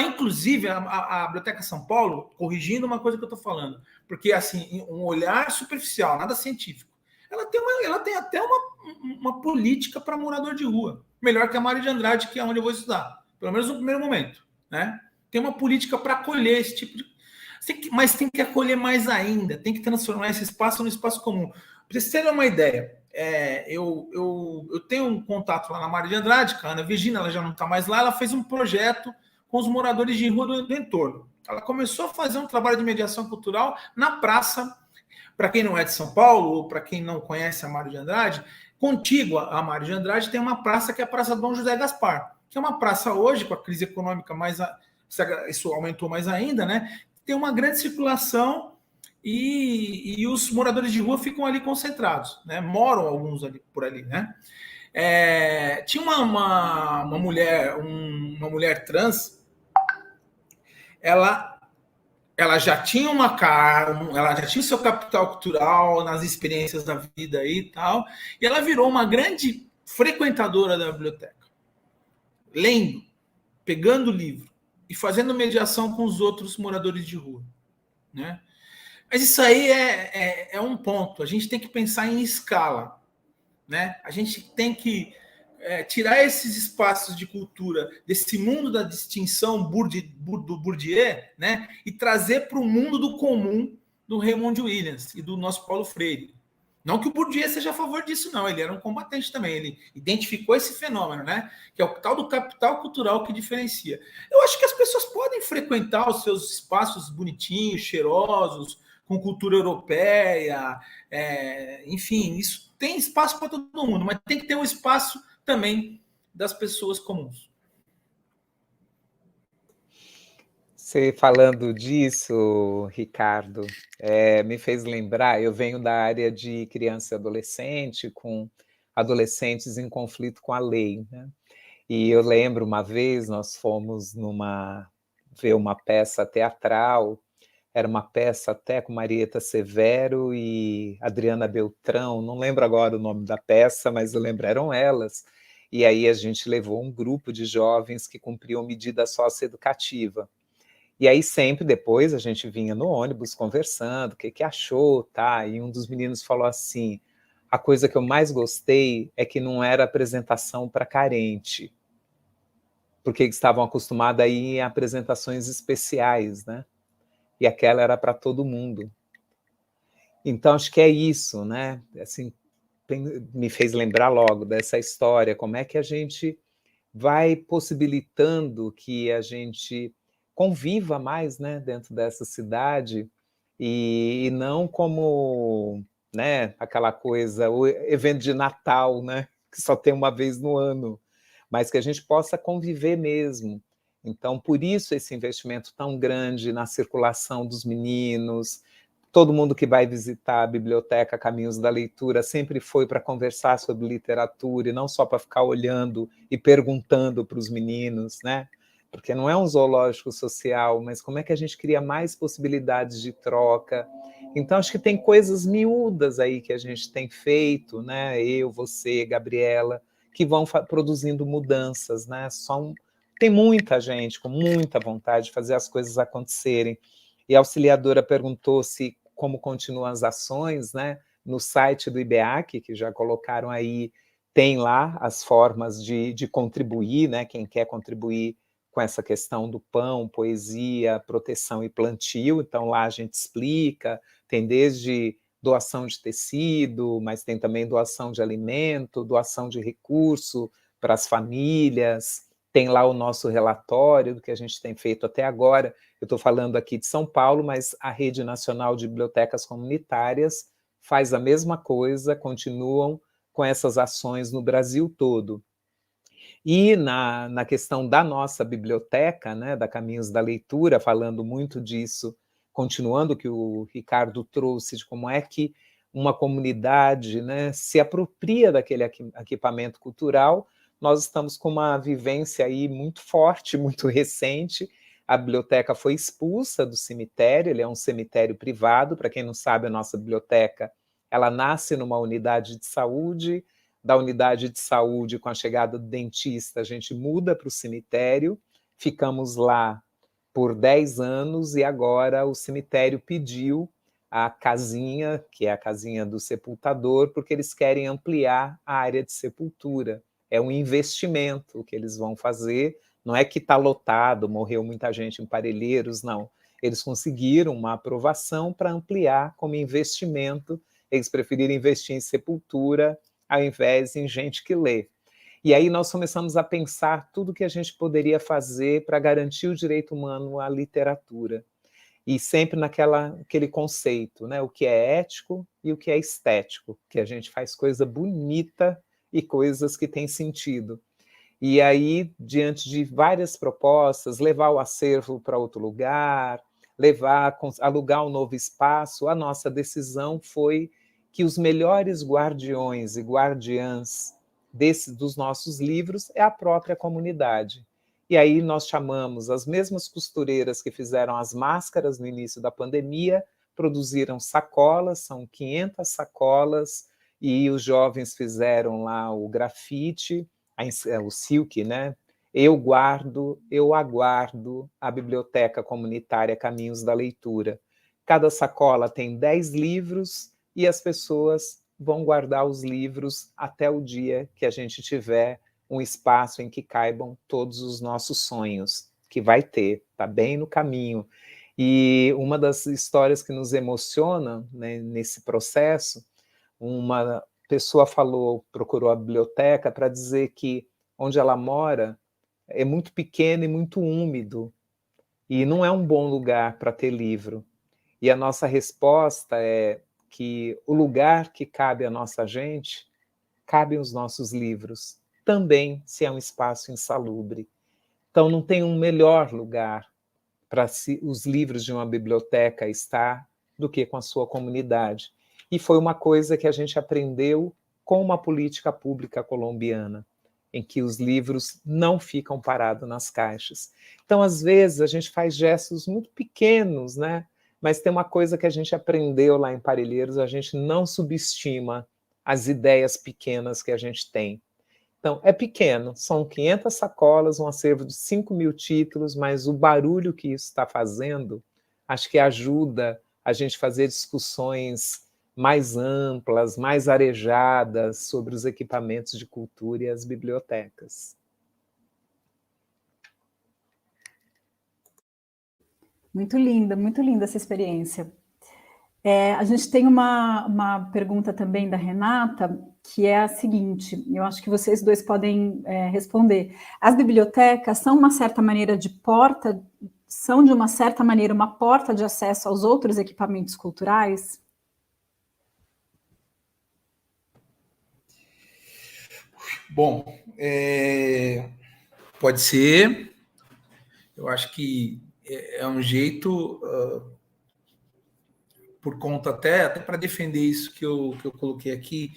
Inclusive, a Biblioteca São Paulo, corrigindo uma coisa que eu estou falando, porque assim, um olhar superficial, nada científico, ela tem até uma política para morador de rua, melhor que a Mário de Andrade, que é onde eu vou estudar, pelo menos no primeiro momento, né? Tem uma política para acolher esse tipo de... Mas tem que acolher mais ainda, tem que transformar esse espaço num espaço comum. Para vocês terem uma ideia, eu tenho um contato lá na Mário de Andrade, a Ana Virginia, ela já não está mais lá, ela fez um projeto com os moradores de rua do entorno. Ela começou a fazer um trabalho de mediação cultural na praça, para quem não é de São Paulo, ou para quem não conhece a Mário de Andrade, contígua a Mário de Andrade tem uma praça que é a Praça Dom José Gaspar, que é uma praça hoje, com a crise econômica isso aumentou mais ainda, né? Tem uma grande circulação e os moradores de rua ficam ali concentrados, né? Moram alguns ali por ali, né? Tinha uma mulher trans, ela já tinha ela já tinha seu capital cultural nas experiências da vida aí e tal, e ela virou uma grande frequentadora da biblioteca, lendo, pegando livro e fazendo mediação com os outros moradores de rua, né? Mas isso aí é um ponto. A gente tem que pensar em escala, né? A gente tem que tirar esses espaços de cultura desse mundo da distinção do Bourdieu, né? E trazer para o mundo do comum do Raymond Williams e do nosso Paulo Freire. Não que o Bourdieu seja a favor disso, não. Ele era um combatente também. Ele identificou esse fenômeno, né? Que é o tal do capital cultural que diferencia. Eu acho que as pessoas podem frequentar os seus espaços bonitinhos, cheirosos, com cultura europeia, enfim, isso tem espaço para todo mundo, mas tem que ter um espaço também das pessoas comuns. Você falando disso, Ricardo, me fez lembrar, eu venho da área de criança e adolescente, com adolescentes em conflito com a lei, né? E eu lembro uma vez, nós fomos ver uma peça teatral, era uma peça até com Marieta Severo e Adriana Beltrão, não lembro agora o nome da peça, mas eu lembro, eram elas. e aí a gente levou um grupo de jovens que cumpriam medida socioeducativa. E aí sempre depois a gente vinha no ônibus conversando, o que achou, tá? E um dos meninos falou assim, a coisa que eu mais gostei é que não era apresentação para carente, porque eles estavam acostumados a ir em apresentações especiais, né? E aquela era para todo mundo. Então, acho que é isso, né? Assim, me fez lembrar logo dessa história, como é que a gente vai possibilitando que a gente conviva mais, né, dentro dessa cidade, e não como, né, aquela coisa, o evento de Natal, né, que só tem uma vez no ano, mas que a gente possa conviver mesmo. Então, por isso esse investimento tão grande na circulação dos meninos. Todo mundo que vai visitar a biblioteca Caminhos da Leitura sempre foi para conversar sobre literatura e não só para ficar olhando e perguntando para os meninos, né? Porque não é um zoológico social, mas como é que a gente cria mais possibilidades de troca? Então, acho que tem coisas miúdas aí que a gente tem feito, né? Eu, você, Gabriela, que vão produzindo mudanças, né? Tem muita gente com muita vontade de fazer as coisas acontecerem. E a auxiliadora perguntou se como continuam as ações, né? No site do IBEAC, que já colocaram aí, tem lá as formas de contribuir, né? Quem quer contribuir com essa questão do pão, poesia, proteção e plantio. Então, lá a gente explica, tem desde doação de tecido, mas tem também doação de alimento, doação de recurso para as famílias, tem lá o nosso relatório do que a gente tem feito até agora. Eu estou falando aqui de São Paulo, mas a Rede Nacional de Bibliotecas Comunitárias faz a mesma coisa, continuam com essas ações no Brasil todo. E na questão da nossa biblioteca, né, da Caminhos da Leitura, falando muito disso, continuando o que o Ricardo trouxe, de como é que uma comunidade, né, se apropria daquele equipamento cultural, nós estamos com uma vivência aí muito forte, muito recente. A biblioteca foi expulsa do cemitério, ele é um cemitério privado, para quem não sabe, a nossa biblioteca, ela nasce numa unidade de saúde, da unidade de saúde, com a chegada do dentista, a gente muda para o cemitério, ficamos lá por 10 anos e agora o cemitério pediu a casinha, que é a casinha do sepultador, porque eles querem ampliar a área de sepultura. É um investimento que eles vão fazer, não é que está lotado, morreu muita gente em Parelheiros, não. Eles conseguiram uma aprovação para ampliar como investimento, eles preferiram investir em sepultura ao invés em gente que lê. E aí nós começamos a pensar tudo que a gente poderia fazer para garantir o direito humano à literatura. E sempre naquele conceito, né? O que é ético e o que é estético, que a gente faz coisa bonita e coisas que têm sentido. E aí, diante de várias propostas, levar o acervo para outro lugar, alugar um novo espaço, a nossa decisão foi que os melhores guardiões e guardiãs dos nossos livros é a própria comunidade. E aí nós chamamos as mesmas costureiras que fizeram as máscaras no início da pandemia, produziram sacolas, são 500 sacolas, e os jovens fizeram lá o grafite, o silk, né? Eu aguardo a Biblioteca Comunitária Caminhos da Leitura. Cada sacola tem 10 livros e as pessoas vão guardar os livros até o dia que a gente tiver um espaço em que caibam todos os nossos sonhos, que vai ter, está bem no caminho. E uma das histórias que nos emociona, né, nesse processo, uma pessoa procurou a biblioteca para dizer que onde ela mora é muito pequeno e muito úmido, e não é um bom lugar para ter livro. E a nossa resposta é que o lugar que cabe a nossa gente, cabem os nossos livros, também se é um espaço insalubre. Então não tem um melhor lugar para os livros de uma biblioteca estar do que com a sua comunidade. E foi uma coisa que a gente aprendeu com uma política pública colombiana, em que os livros não ficam parados nas caixas. Então, às vezes, a gente faz gestos muito pequenos, né? Mas tem uma coisa que a gente aprendeu lá em Parelheiros, a gente não subestima as ideias pequenas que a gente tem. Então, é pequeno, são 500 sacolas, um acervo de 5.000 títulos, mas o barulho que isso está fazendo, acho que ajuda a gente a fazer discussões mais amplas, mais arejadas sobre os equipamentos de cultura e as bibliotecas. Muito linda essa experiência. A gente tem uma pergunta também da Renata, que é a seguinte, eu acho que vocês dois podem responder. As bibliotecas são, de uma certa maneira, uma porta de acesso aos outros equipamentos culturais? Bom, pode ser. Eu acho que é um jeito, por conta até para defender isso que eu coloquei aqui,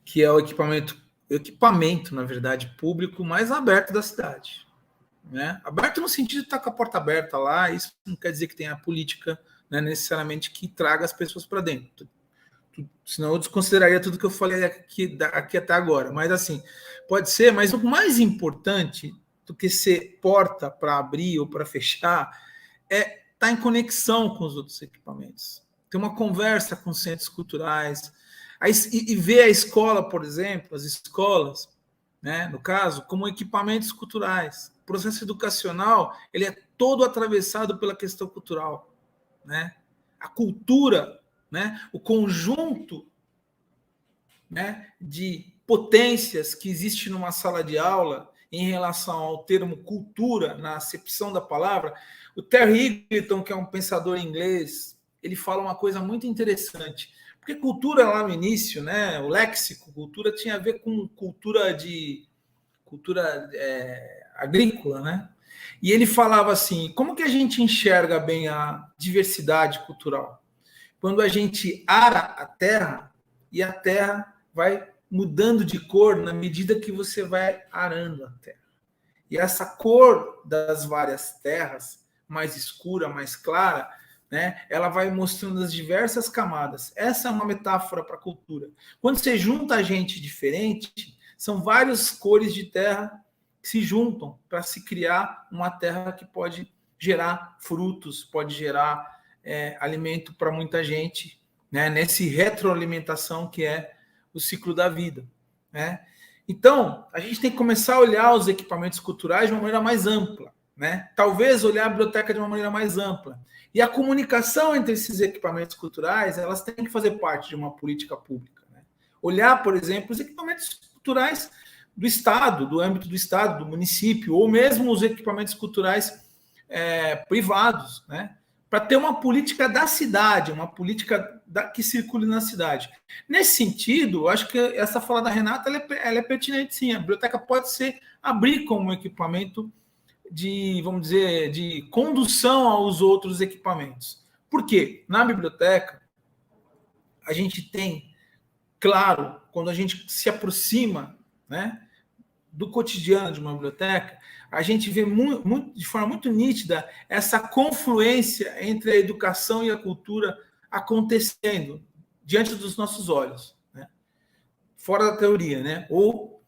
que é o equipamento, na verdade, público mais aberto da cidade. Né? Aberto no sentido de estar com a porta aberta lá, isso não quer dizer que tenha a política, né, necessariamente que traga as pessoas para dentro. Senão eu desconsideraria tudo que eu falei aqui até agora. Mas assim, pode ser, mas o mais importante do que ser porta para abrir ou para fechar é estar em conexão com os outros equipamentos. Ter uma conversa com os centros culturais, e ver a escola, por exemplo, as escolas, né, no caso, como equipamentos culturais. O processo educacional ele é todo atravessado pela questão cultural. Né? A cultura, né, o conjunto, né, de potências que existe numa sala de aula em relação ao termo cultura, na acepção da palavra. O Terry Eagleton, que é um pensador inglês, ele fala uma coisa muito interessante. Porque cultura lá no início, né, o léxico, cultura tinha a ver com cultura agrícola, né? E ele falava assim, como que a gente enxerga bem a diversidade cultural? Quando a gente ara a terra e a terra vai mudando de cor na medida que você vai arando a terra. E essa cor das várias terras, mais escura, mais clara, né, ela vai mostrando as diversas camadas. Essa é uma metáfora para a cultura. Quando você junta gente diferente, são várias cores de terra que se juntam para se criar uma terra que pode gerar frutos, pode gerar alimento para muita gente, né, nesse retroalimentação que é o ciclo da vida. Né? Então, a gente tem que começar a olhar os equipamentos culturais de uma maneira mais ampla. Né? Talvez olhar a biblioteca de uma maneira mais ampla. E a comunicação entre esses equipamentos culturais, elas têm que fazer parte de uma política pública. Né? Olhar, por exemplo, os equipamentos culturais do Estado, do âmbito do Estado, do município, ou mesmo os equipamentos culturais privados, né? Para ter uma política da cidade, uma política que circule na cidade. Nesse sentido, eu acho que essa fala da Renata ela é pertinente, sim. A biblioteca pode abrir como equipamento de, vamos dizer, de condução aos outros equipamentos. Por quê? Na biblioteca, a gente tem, claro, quando a gente se aproxima, né, do cotidiano de uma biblioteca, a gente vê de forma muito nítida essa confluência entre a educação e a cultura acontecendo diante dos nossos olhos, né? Fora da teoria, né? Ou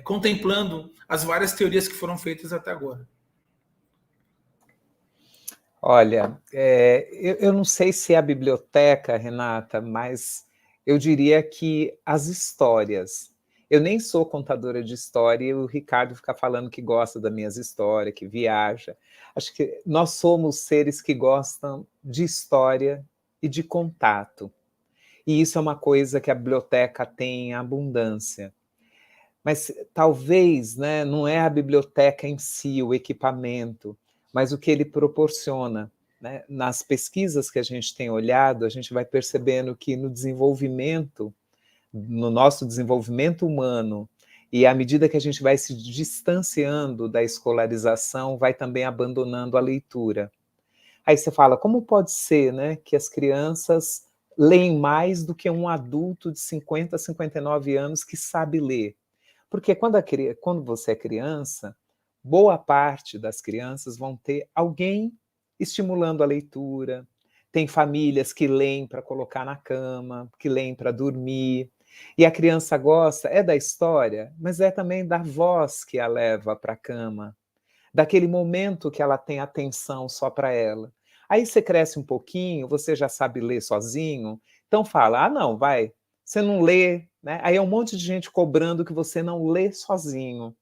contemplando as várias teorias que foram feitas até agora. Olha, eu não sei se é a biblioteca, Renata, mas eu diria que as histórias. Eu nem sou contadora de história e o Ricardo fica falando que gosta das minhas histórias, que viaja. Acho que nós somos seres que gostam de história e de contato. E isso é uma coisa que a biblioteca tem em abundância. Mas talvez, né, não é a biblioteca em si, o equipamento, mas o que ele proporciona. Né? Nas pesquisas que a gente tem olhado, a gente vai percebendo que no nosso desenvolvimento humano, e à medida que a gente vai se distanciando da escolarização, vai também abandonando a leitura. Aí você fala, como pode ser, né, que as crianças leem mais do que um adulto de 50 a 59 anos que sabe ler? Porque quando você é criança, boa parte das crianças vão ter alguém estimulando a leitura, tem famílias que leem para colocar na cama, que leem para dormir. E a criança gosta, é da história, mas é também da voz que a leva para a cama, daquele momento que ela tem atenção só para ela. Aí você cresce um pouquinho, você já sabe ler sozinho, então fala, não, vai, você não lê, né? Aí é um monte de gente cobrando que você não lê sozinho.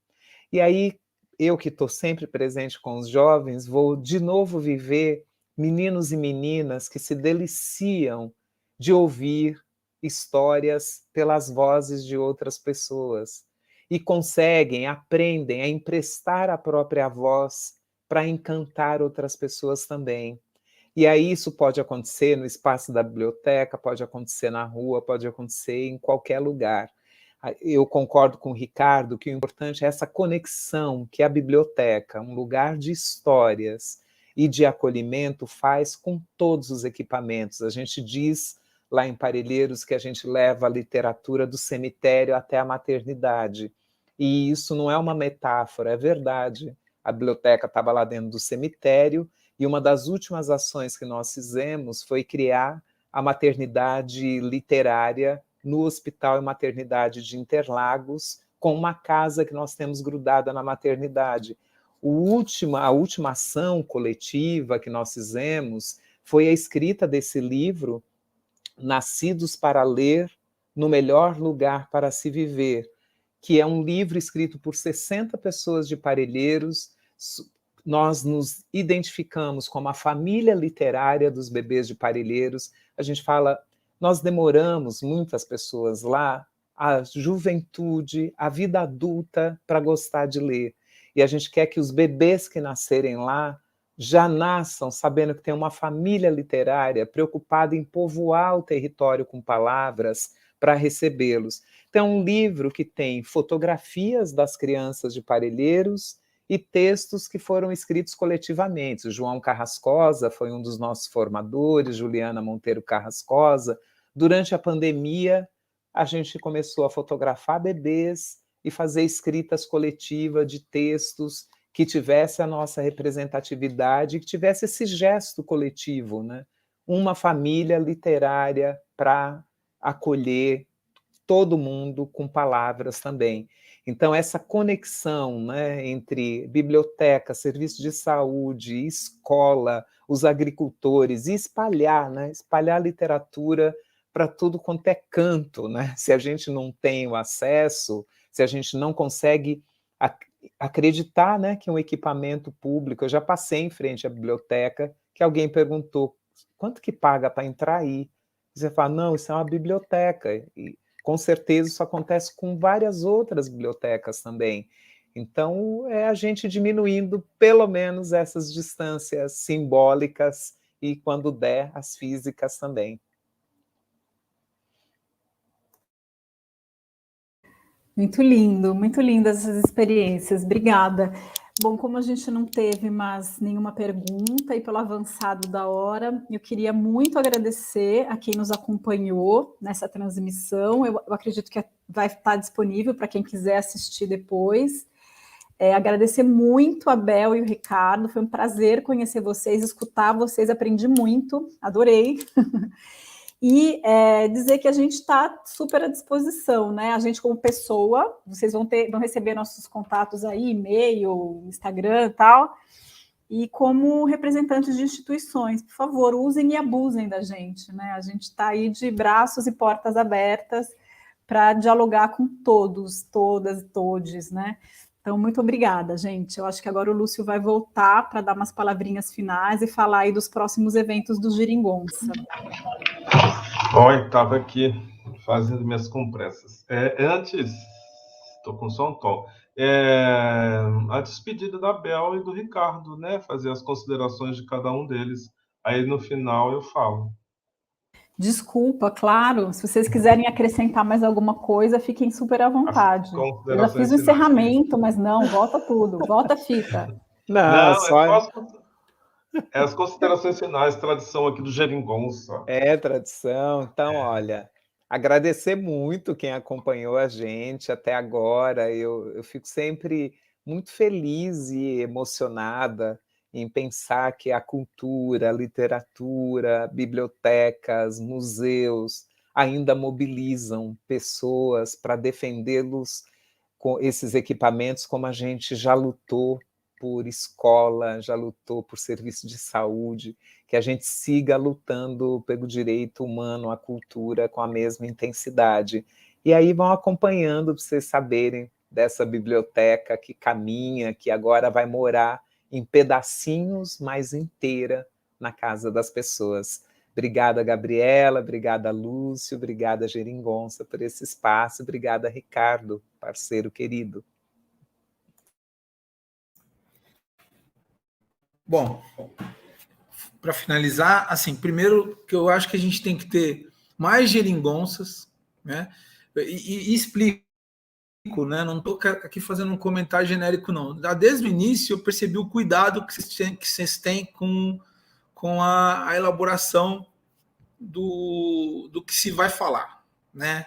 E aí, eu que estou sempre presente com os jovens, vou de novo viver meninos e meninas que se deliciam de ouvir histórias pelas vozes de outras pessoas e conseguem, aprendem a emprestar a própria voz para encantar outras pessoas também. E aí isso pode acontecer no espaço da biblioteca, pode acontecer na rua, pode acontecer em qualquer lugar. Eu concordo com o Ricardo que o importante é essa conexão que a biblioteca, um lugar de histórias e de acolhimento, faz com todos os equipamentos. A gente diz lá em Parelheiros que a gente leva a literatura do cemitério até a maternidade. E isso não é uma metáfora, é verdade. A biblioteca estava lá dentro do cemitério e uma das últimas ações que nós fizemos foi criar a maternidade literária no Hospital e Maternidade de Interlagos, com uma casa que nós temos grudada na maternidade. A última ação coletiva que nós fizemos foi a escrita desse livro, Nascidos para Ler, no Melhor Lugar para se Viver, que é um livro escrito por 60 pessoas de Parelheiros. Nós nos identificamos como a família literária dos bebês de Parelheiros. A gente fala, nós demoramos, muitas pessoas lá, a juventude, a vida adulta para gostar de ler. E a gente quer que os bebês que nascerem lá já nasçam sabendo que tem uma família literária preocupada em povoar o território com palavras para recebê-los. Então, é um livro que tem fotografias das crianças de Parelheiros e textos que foram escritos coletivamente. O João Carrascosa foi um dos nossos formadores, Juliana Monteiro Carrascosa. Durante a pandemia, a gente começou a fotografar bebês e fazer escritas coletivas de textos que tivesse a nossa representatividade, que tivesse esse gesto coletivo, né? Uma família literária para acolher todo mundo com palavras também. Então, essa conexão, né, entre biblioteca, serviço de saúde, escola, os agricultores, e espalhar, né, espalhar literatura para tudo quanto é canto, né? Se a gente não tem o acesso, se a gente não consegue acreditar, né, que um equipamento público, eu já passei em frente à biblioteca, que alguém perguntou, quanto que paga para entrar aí? Você fala, não, isso é uma biblioteca, e com certeza isso acontece com várias outras bibliotecas também. Então, é a gente diminuindo pelo menos essas distâncias simbólicas e, quando der, as físicas também. Muito lindas essas experiências. Obrigada. Bom, como a gente não teve mais nenhuma pergunta e pelo avançado da hora, eu queria muito agradecer a quem nos acompanhou nessa transmissão. Eu acredito que vai estar disponível para quem quiser assistir depois. Agradecer muito a Bel e o Ricardo, foi um prazer conhecer vocês, escutar vocês, aprendi muito, adorei. E dizer que a gente está super à disposição, né? A gente como pessoa, vocês vão receber nossos contatos aí, e-mail, Instagram e tal, e como representantes de instituições, por favor, usem e abusem da gente, né? A gente está aí de braços e portas abertas para dialogar com todos, todas e todes, né? Então, muito obrigada, gente. Eu acho que agora o Lúcio vai voltar para dar umas palavrinhas finais e falar aí dos próximos eventos do Geringonça. Oi, estava aqui fazendo minhas compressas. Antes, estou com só um tom. A despedida da Bel e do Ricardo, né? Fazer as considerações de cada um deles. Aí no final eu falo. Desculpa, claro. Se vocês quiserem acrescentar mais alguma coisa, fiquem super à vontade. Eu já fiz o encerramento, mas não, volta tudo, volta a fita. Não, só as considerações finais, tradição aqui do Geringonça. É tradição. Então, olha, agradecer muito quem acompanhou a gente até agora. Eu fico sempre muito feliz e emocionada em pensar que a cultura, a literatura, bibliotecas, museus, ainda mobilizam pessoas para defendê-los com esses equipamentos, como a gente já lutou por escola, já lutou por serviço de saúde, que a gente siga lutando pelo direito humano à cultura com a mesma intensidade. E aí vão acompanhando para vocês saberem dessa biblioteca que caminha, que agora vai morar em pedacinhos, mas inteira na casa das pessoas. Obrigada, Gabriela, obrigada, Lúcio, obrigada, Geringonça, por esse espaço, obrigada, Ricardo, parceiro querido. Bom, para finalizar, assim, primeiro que eu acho que a gente tem que ter mais geringonças, né? E explico, né? Não estou aqui fazendo um comentário genérico, não. Desde o início eu percebi o cuidado que vocês têm com a elaboração do que se vai falar, né?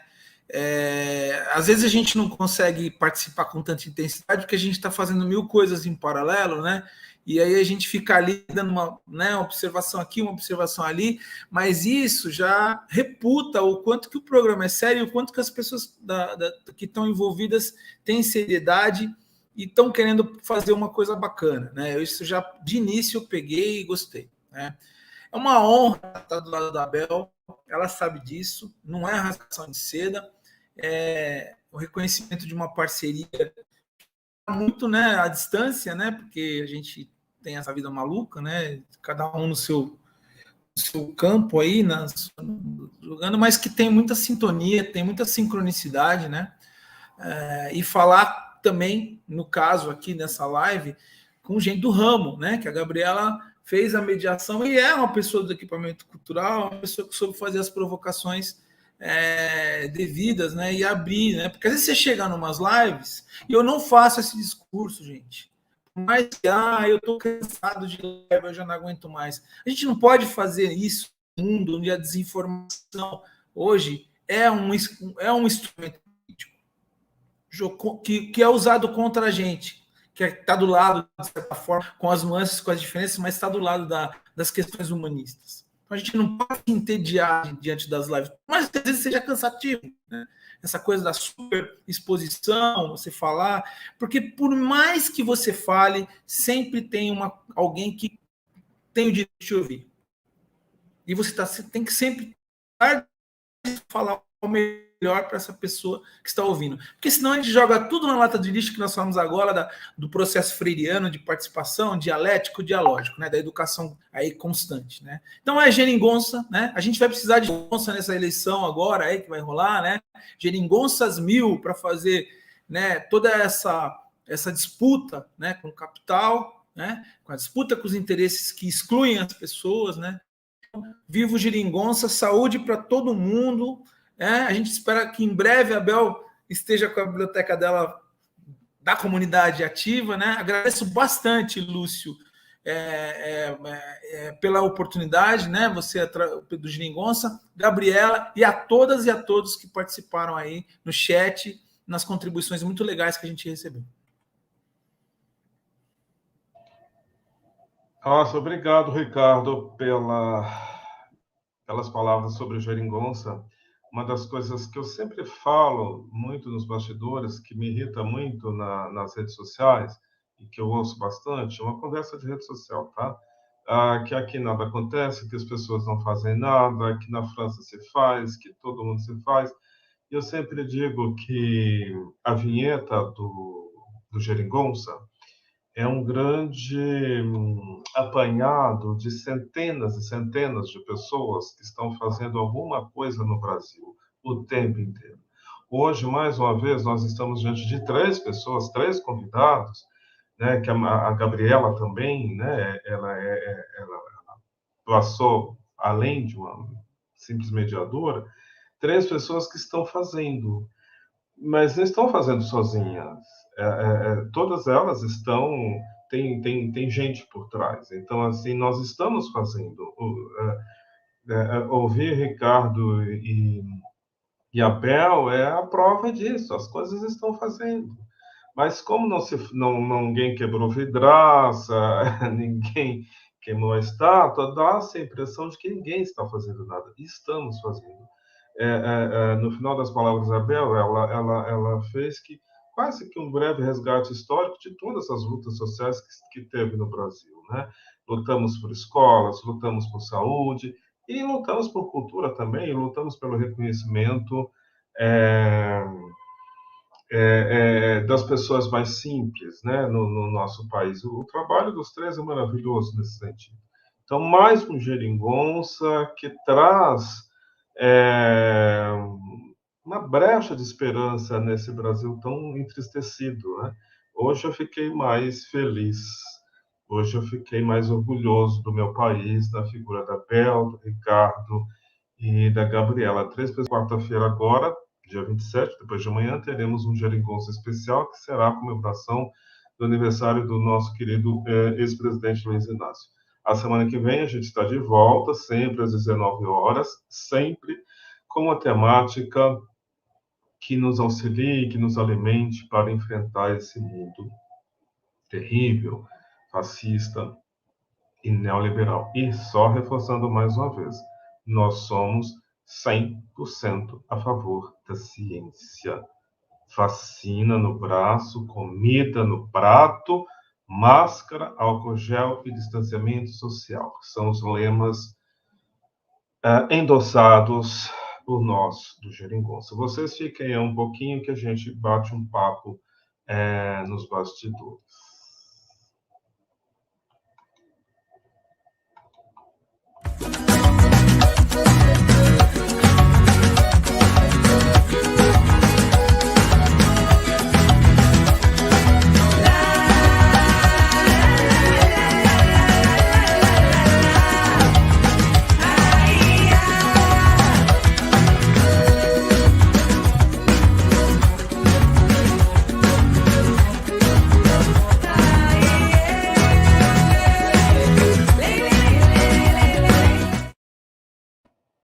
Às vezes a gente não consegue participar com tanta intensidade porque a gente está fazendo 1000 coisas em paralelo, né? E aí a gente fica ali dando uma observação aqui, uma observação ali, mas isso já reputa o quanto que o programa é sério, o quanto que as pessoas que estão envolvidas têm seriedade e estão querendo fazer uma coisa bacana, né? Isso já de início eu peguei e gostei, né? É uma honra estar do lado da Bel, ela sabe disso, não é rasgação de seda, é o reconhecimento de uma parceria muito, né, à distância, né, porque a gente tem essa vida maluca, né, cada um no seu campo aí, jogando, mas que tem muita sintonia, tem muita sincronicidade, né, e falar também, no caso aqui nessa live, com gente do ramo, né, que a Gabriela fez a mediação e é uma pessoa do equipamento cultural, uma pessoa que soube fazer as provocações devidas, né, e abrir, né, porque às vezes você chega em umas lives e eu não faço esse discurso, gente, mas eu tô cansado de live, eu já não aguento mais. A gente não pode fazer isso no mundo onde a desinformação hoje é um instrumento político que é usado contra a gente, que está do lado, de certa forma, com as nuances, com as diferenças, mas está do lado das questões humanistas. Então, a gente não pode se entediar diante das lives, mas às vezes seja cansativo, né? Essa coisa da super exposição, você falar, porque por mais que você fale, sempre tem alguém que tem o direito de te ouvir. E você tem que sempre falar o melhor para essa pessoa que está ouvindo. Porque senão a gente joga tudo na lata de lixo que nós falamos agora do processo freiriano de participação, dialético, dialógico, né? Da educação aí constante, né? Então é geringonça, né? A gente vai precisar de geringonça nessa eleição agora aí que vai rolar, né? Geringonças 1000 para fazer, né, toda essa disputa, né, com o capital, né? Com a disputa com os interesses que excluem as pessoas, né? Viva o Geringonça, saúde para todo mundo. A gente espera que em breve a Bel esteja com a biblioteca dela, da comunidade ativa, né? Agradeço bastante, Lúcio, pela oportunidade, né? Você do Geringonça, Gabriela e a todas e a todos que participaram aí no chat, nas contribuições muito legais que a gente recebeu. Nossa, obrigado, Ricardo, pelas palavras sobre o Geringonça. Uma das coisas que eu sempre falo muito nos bastidores, que me irrita muito nas redes sociais, e que eu ouço bastante, é uma conversa de rede social, tá? Que aqui nada acontece, que as pessoas não fazem nada, que na França se faz, que todo mundo se faz. E eu sempre digo que a vinheta do Geringonça é um grande apanhado de centenas e centenas de pessoas que estão fazendo alguma coisa no Brasil o tempo inteiro. Hoje, mais uma vez, nós estamos diante de 3 pessoas, 3 convidados, né, que a Gabriela também, né, ela passou, além de uma simples mediadora, 3 pessoas que estão fazendo, mas não estão fazendo sozinhas. Todas elas tem gente por trás. Então, assim, nós estamos fazendo. Ouvir Ricardo e Abel é a prova disso. As coisas estão fazendo. Mas como ninguém quebrou vidraça, ninguém queimou a estátua, dá essa impressão de que ninguém está fazendo nada. Estamos fazendo. no final das palavras da Isabel, ela fez que quase que um breve resgate histórico de todas as lutas sociais que teve no Brasil, né? Lutamos por escolas, lutamos por saúde, e lutamos por cultura também, e lutamos pelo reconhecimento das pessoas mais simples, né, no nosso país. O trabalho dos três é maravilhoso nesse sentido. Então, mais um geringonça que traz uma brecha de esperança nesse Brasil tão entristecido, né? Hoje eu fiquei mais feliz, hoje eu fiquei mais orgulhoso do meu país, da figura da Bel, do Ricardo e da Gabriela. Quarta-feira agora, dia 27, depois de amanhã, teremos um geringonça especial, que será a comemoração do aniversário do nosso querido ex-presidente Luiz Inácio. A semana que vem a gente está de volta, sempre às 19 horas, sempre com uma temática que nos auxilie, que nos alimente para enfrentar esse mundo terrível, fascista e neoliberal. E só reforçando mais uma vez, nós somos 100% a favor da ciência. Vacina no braço, comida no prato, máscara, álcool gel e distanciamento social. São os lemas endossados por nós do Geringonça. Vocês fiquem aí um pouquinho que a gente bate um papo nos bastidores.